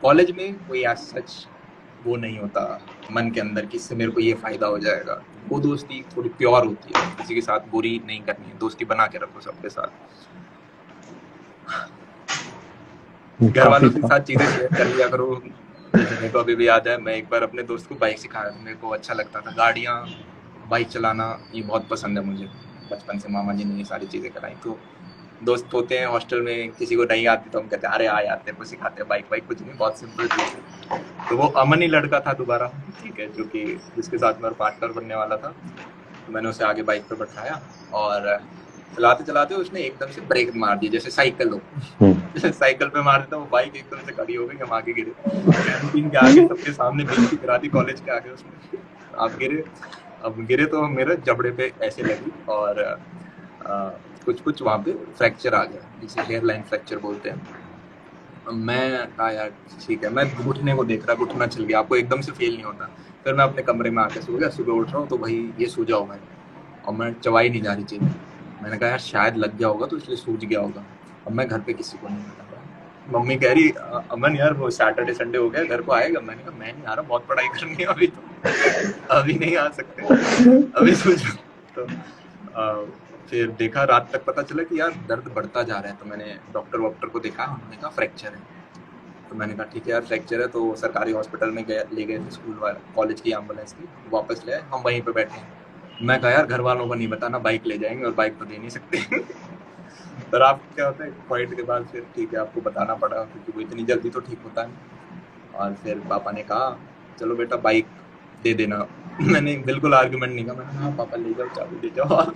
कॉलेज में कोई आज सच वो नहीं होता मन के अंदर कि इससे मेरे को ये फायदा हो जाएगा। वो दोस्ती थोड़ी प्योर होती है, किसी के साथ बुरी नहीं करनी है, दोस्ती बना के रखो सबके साथ। घर वालों के साथ चीजें शेयर कर लिया करो। जैसे मेरे को अभी भी याद है, मैं एक बार अपने दोस्त को बाइक सिखाया था, मेरे को अच्छा लगता था गाड़ियाँ, बाइक चलाना ये बहुत पसंद है मुझे, बचपन से मामा जी ने ये सारी चीज़ें कराई। तो दोस्त होते हैं हॉस्टल में, किसी को नहीं आती तो हम कहते हैं अरे आ यार तेरे को सिखाते हैं बाइक, बाइक कुछ नहीं, बहुत सिंपल चीज़ है। तो वो अमन ही लड़का था दोबारा, ठीक है, जो कि जिसके साथ मेरा पार्टनर बनने वाला था। तो मैंने उसे आगे बाइक पे बैठाया और चलाते चलाते उसने एकदम से ब्रेक मार दी, जैसे साइकिल हो, जैसे साइकिल पे मार देता वो बाइक एकदम से खड़ी हो गई, हम आगे गिरे, कैंटीन के आगे सबके सामने बेइज्जती करा दी कॉलेज के आगे उसने। आप गिरे, अब गिरे तो मेरे जबड़े पे ऐसे लगी और कुछ कुछ वहाँ पे फ्रैक्चर आ गया, जिसे हेयर लाइन फ्रैक्चर बोलते हैं। मैं कहा यार ठीक है, मैं घुटने को देख रहा, घुटना चल गया, आपको एकदम से फील नहीं होता। फिर मैं अपने कमरे में आके सो गया, सुबह उठ रहा हूँ तो भाई ये सूजा हुआ है और मैं चबाई नहीं जा रही चीज़। मैंने कहा यार शायद लग गया होगा तो इसलिए सूज गया होगा। अब मैं घर पे किसी को नहीं बता रहा। मम्मी कह रही अमन यार वो सैटरडे संडे हो गया, घर को आएगा? मैंने कहा मैं नहीं आ रहा, बहुत पढ़ाई करनी है अभी, तो अभी नहीं आ सकते, अभी सूझ। तो फिर देखा, रात तक पता चला कि यार दर्द बढ़ता जा रहा है। तो मैंने डॉक्टर को देखा, उन्होंने कहा फ्रैक्चर है। तो मैंने कहा ठीक है यार फ्रैक्चर है, तो सरकारी हॉस्पिटल में ले गए थे स्कूल वाले, कॉलेज की एम्बुलेंस थी, वापस ले आए, हम वहीं पे बैठे हैं। मैं कहा यार घर वालों को नहीं बताना, बाइक ले जाएंगे और बाइक तो दे नहीं सकते। पर आप क्या होता है पॉइंट के बाद फिर ठीक है आपको बताना पड़ा, क्योंकि वो इतनी जल्दी तो ठीक होता नहीं। और फिर पापा ने कहा चलो बेटा बाइक दे देना। मैंने बिल्कुल आर्गुमेंट नहीं किया, मैंने कहा हाँ पापा ले जाओ, चाबी ले जाओ आप।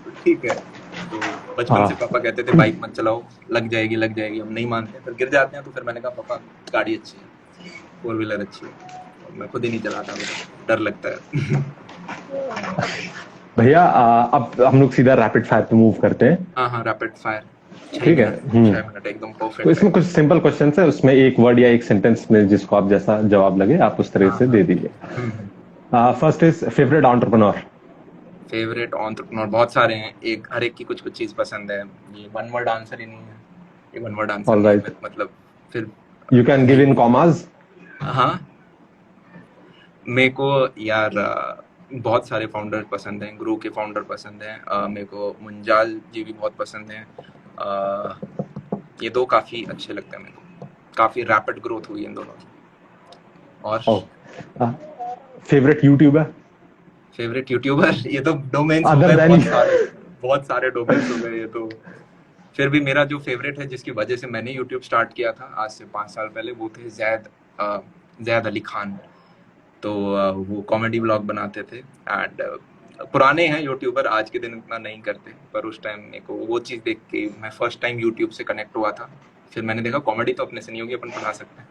तो ठीक है। तो बचपन से हाँ पापा कहते थे बाइक मत चलाओ, लग जाएगी, हम नहीं मानते, फिर गिर जाते हैं। तो फिर मैंने कहा पापा गाड़ी अच्छी है, 4 व्हीलर अच्छी है, और मैं खुद ही नहीं चलाता, मुझे डर लगता है। भैया, अब हम लोग सीधा रैपिड फायर पे मूव करते हैं। हाँ हाँ, रैपिड फायर। ठीक है। 6 मिनट एकदम तो परफेक्ट इसमें टाइम। कुछ सिंपल क्वेश्चन है, उसमें एक वर्ड या एक सेंटेंस में जिसको आप जैसा जवाब लगे आप उस तरह हाँ से हाँ। दे दीजिए। First is favourite entrepreneur. Favourite entrepreneur बहुत सारे हैं, एक हर एक की कुछ कुछ चीज पसंद है, ये वन वर्ड आंसर ही नहीं है, ये वन वर्ड आंसर ऑल नहीं है, राइट, मतलब फिर you can give in commas. हाँ। मेरे को यार बहुत सारे फाउंडर पसंद हैं, ग्रो के फाउंडर पसंद हैं, मेरे को मुंजाल जी भी बहुत पसंद हैं। ये दो काफी अच्छे लगते हैं मेरे को, काफी रैपिड ग्रोथ हुई इन दोनों की। और फेवरेट यूट्यूबर। फेवरेट यूट्यूबर, ये तो डोमेन्स हो अदर गए देन बहुत सारे डोमेन्स हो गए ये तो। फिर भी मेरा जो फेवरेट है, जिसकी वजह से मैंने यूट्यूब स्टार्ट किया था आज से 5 साल पहले, वो थे जैद अली खान। तो वो कॉमेडी ब्लॉग बनाते थे, एंड पुराने हैं यूट्यूबर, आज के दिन उतना नहीं करते, पर उस टाइम मेरे को वो चीज़ देख के मैं फर्स्ट टाइम यूट्यूब से कनेक्ट हुआ था। फिर मैंने देखा कॉमेडी तो अपने से नहीं होगी, अपन बना सकते हैं।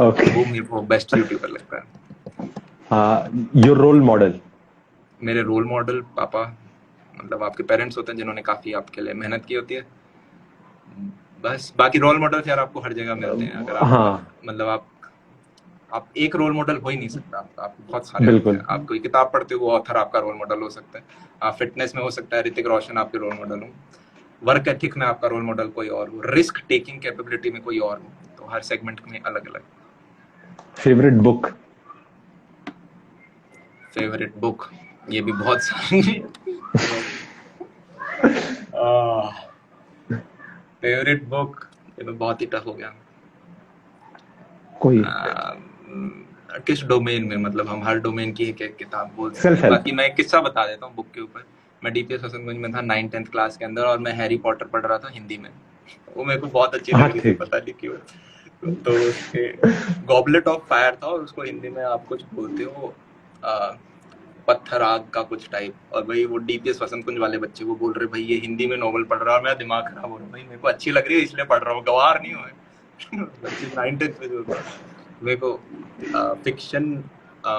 ओके। वो मेरे को बेस्ट यूट्यूबर लगता है। Your role model. मेरे रोल मॉडल पापा, मतलब आपके पेरेंट्स होते हैं जिन्होंने काफ़ी आपके लिए मेहनत की होती है। बस बाकी रोल मॉडल यार आपको हर जगह मिलते हैं, अगर आप हाँ मतलब आप एक रोल मॉडल हो ही नहीं सकता, आप बहुत सारे होते बिल्कुल। हैं। आप कोई किताब पढ़ते हो, वो ऑथर आपका रोल मॉडल हो सकता है। आप फिटनेस में हो सकता है ऋतिक रोशन आपके रोल मॉडल हो, वर्क एथिक में आपका रोल मॉडल कोई और हो, रिस्क टेकिंग कैपेबिलिटी में कोई और हो, तो हर सेगमेंट में अलग अलग। Favourite book. फेवरेट बुक, ये भी बहुत सारी। फेवरेट बुक, ये तो बहुत ही टफ हो गया। कोई किस डोमेन में, मतलब हम हर डोमेन की एक एक किताब बोल सकते सेल्फ हैं। हेल्प। बाकी मैं एक किस्सा बता देता हूँ बुक के ऊपर। मैं डीपीएस हसनगंज में था 9th-10th क्लास के अंदर, और मैं हैरी पॉटर पढ़ रहा था हिंदी में। वो मेरे को बहुत अच्छी हाँ लग रही थी, ठीक। पता नहीं क्यों। तो उसके गॉबलेट ऑफ फायर था, और उसको हिंदी में आप कुछ बोलते हो पत्थर आग का कुछ टाइप, और भाई वो डीपीएस वसंत कुंज वाले बच्चे वो बोल रहे भाई ये हिंदी में नॉवल पढ़ रहा है, मेरा दिमाग खराब हो रहा है, भाई मेरे को अच्छी लग रही है इसलिए पढ़ रहा हूँ, गवार नहीं हुए। बच्चे 9th-10th में जो था। मेरे को फिक्शन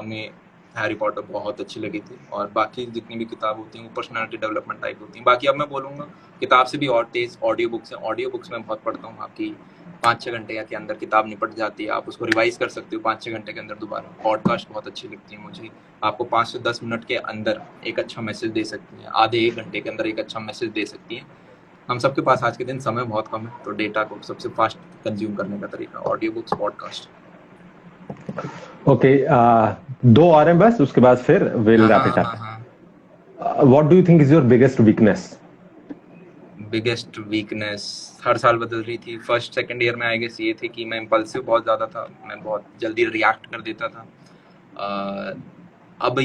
में हैरी पॉटर बहुत अच्छी लगी थी, और बाकी जितनी भी किताब होती हैं वो पर्सनालिटी डेवलपमेंट टाइप होती हैं। बाकी अब मैं बोलूँगा किताब से भी और तेज ऑडियो बुक्स हैं। ऑडियो बुक्स मैं बहुत पढ़ता हूँ, आपकी 5-6 घंटे के अंदर किताब निपट जाती है, आप उसको रिवाइज कर सकते हो 5-6 घंटे के अंदर दोबारा। पॉडकास्ट बहुत अच्छी लगती है मुझे, आपको 5 से 10 मिनट के अंदर एक अच्छा मैसेज दे सकती हैं, आधे 1 घंटे के अंदर एक अच्छा मैसेज दे सकती हैं। हम सबके पास आज के दिन समय बहुत कम है, तो डेटा को सबसे फास्ट कंज्यूम करने का तरीका ऑडियो बुक्स, पॉडकास्ट। ओके, दो और हैं बस, उसके बाद फिर विल रैप इट हाँ। Up. What do you think is your biggest weakness. Biggest weakness हर साल बदल रही थी। फर्स्ट सेकंड ईयर में आई गेस ये थी कि मैं इम्पल्सिव बहुत ज़्यादा था, मैं बहुत जल्दी रिएक्ट कर देता था। अब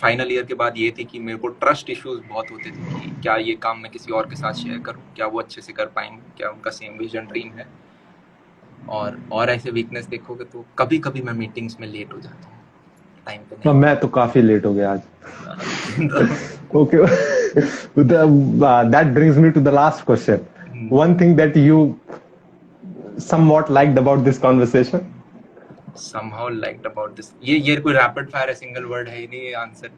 फाइनल ईयर के बाद ये थी कि मेरे को ट्रस्ट इश्यूज बहुत होते थे कि क्या ये काम मैं किसी और के साथ शेयर करूं, क्या वो अच्छे से कर पाएंगे, क्या उनका सेम विजन ड्रीम है। और ऐसे वीकनेस देखोगे तो कभी कभी मैं मीटिंग्स में लेट हो जाता हूँ, टाइम पे नहीं। मैं तो काफी लेट हो गया आज। Okay. That brings me to the last question. One thing that you somewhat liked about this conversation. Somehow liked about this, ये कोई रैपिड फायर है, सिंगल वर्ड है ही नहीं ये आंसर।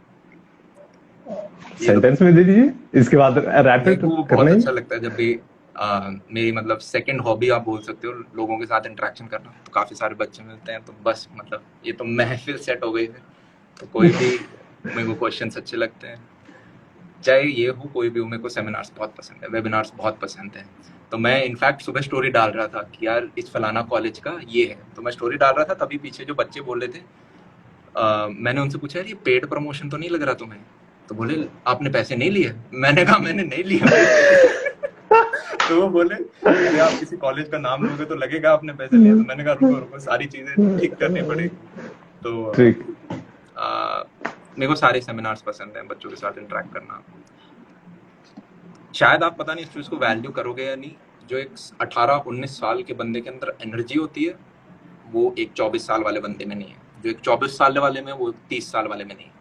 सेंटेंस में दे दीजिए, इसके बाद रैपिड मेरे को करना बहुत ही। अच्छा लगता है जब भी मेरी मतलब सेकंड हॉबी आप बोल सकते हो, लोगों के साथ इंटरेक्शन करना। तो काफी सारे बच्चे मिलते हैं, तो बस मतलब ये तो महफिल सेट हो गई है। तो कोई भी मेरे को क्वेश्चंस अच्छे लगते हैं, चाहे ये हो कोई भी हो। मेरे को सेमिनार्स बहुत पसंद है, वेबिनार्स बहुत पसंद है। तो मैं इनफैक्ट सुबह स्टोरी डाल रहा था कि यार इस फलाना कॉलेज का ये है, तो मैं स्टोरी डाल रहा था, तभी पीछे जो बच्चे बोल रहे थे, मैंने उनसे पूछा यार ये पेड प्रमोशन तो नहीं लग रहा तुम्हें? तो बोले आपने पैसे नहीं लिए? मैंने कहा मैंने नहीं लिया। तो वो बोले अरे आप किसी कॉलेज का नाम लोगे तो लगेगा आपने पैसे लिए। तो मैंने कहा रुको रुको, सारी चीजें ठीक करनी पड़ेगी। तो ठीक। मेरे को सारे सेमिनार्स पसंद हैं, बच्चों के साथ इंटरेक्ट करना। शायद आप पता नहीं इस चीज को वैल्यू करोगे या नहीं, जो एक 18-19 साल के बंदे के अंदर एनर्जी होती है, वो एक 24 साल वाले बंदे में नहीं है, जो एक 24 साल वाले में वो 30 साल वाले में नहीं है।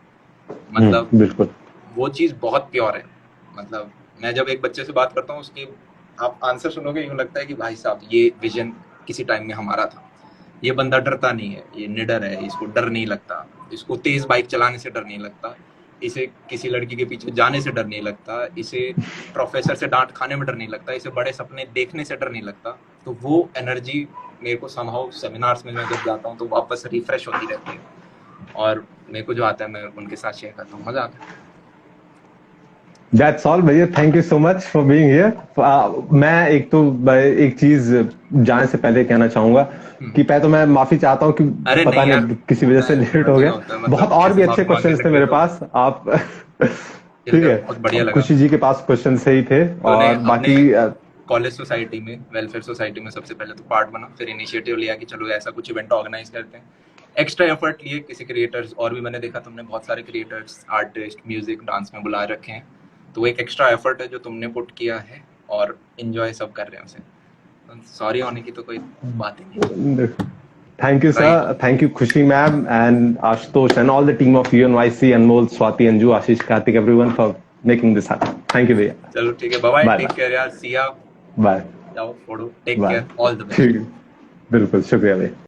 मतलब बिल्कुल वो चीज बहुत प्योर है। मतलब मैं जब एक बच्चे से बात करता हूँ, उसकी आप आंसर सुनोगे यूं लगता है कि भाई साहब ये विजन किसी टाइम में हमारा था। ये बंदा डरता नहीं है, ये निडर है, इसको डर नहीं लगता, इसको तेज बाइक चलाने से डर नहीं लगता, इसे किसी लड़की के पीछे जाने से डर नहीं लगता, इसे प्रोफेसर से डांट खाने में डर नहीं लगता, इसे बड़े सपने देखने से डर नहीं लगता। तो वो एनर्जी मेरे को समहाउ सेमिनार्स में मैं जब जाता हूँ तो वापस रिफ्रेश होती रहती है, और मेरे को जो आता है मैं उनके साथ शेयर करता हूँ, मजा आता है। That's all भैया, thank you so much for being here. मैं एक चीज जाने से पहले कहना चाहूंगा कि पहले तो मैं माफी चाहता हूँ कि अरे पता नहीं किसी वजह से लेट हो गया। बहुत और भी अच्छे क्वेश्चंस थे मेरे पास, आप ठीक है, बहुत बढ़िया लगा। खुशी जी के पास क्वेश्चन से ही थे, और बाकी कॉलेज सोसाइटी में, वेलफेयर सोसाइटी में सबसे पहले तो पार्ट बना, फिर इनिशिएटिव लिया कि चलो ऐसा कुछ इवेंट ऑर्गेनाइज करते हैं, एक्स्ट्रा एफर्ट लिए किसी क्रिएटर्स, और भी मैंने देखा तुमने बहुत सारे क्रिएटर्स, आर्टिस्ट, म्यूजिक, डांस में बुला रखे हैं, तो वो एक एक्स्ट्रा एफर्ट है जो तुमने पुट किया है, और एंजॉय सब कर रहे हैं उसे। सॉरी होने की तो कोई बात ही नहीं। Thank you, sir. Thank you, Khushi ma'am, and Ashutosh, and all the team of UNYC, Anmol, Swati, Anju, Ashish, Karthik, everyone for making this happen. Thank you, भैया। चलो ठीक है, बाय बाय, टेक केयर यार, सी ya, bye, जाओ फोड़ो, take care, all the best. बिल्कुल, शुक्रिया भैया।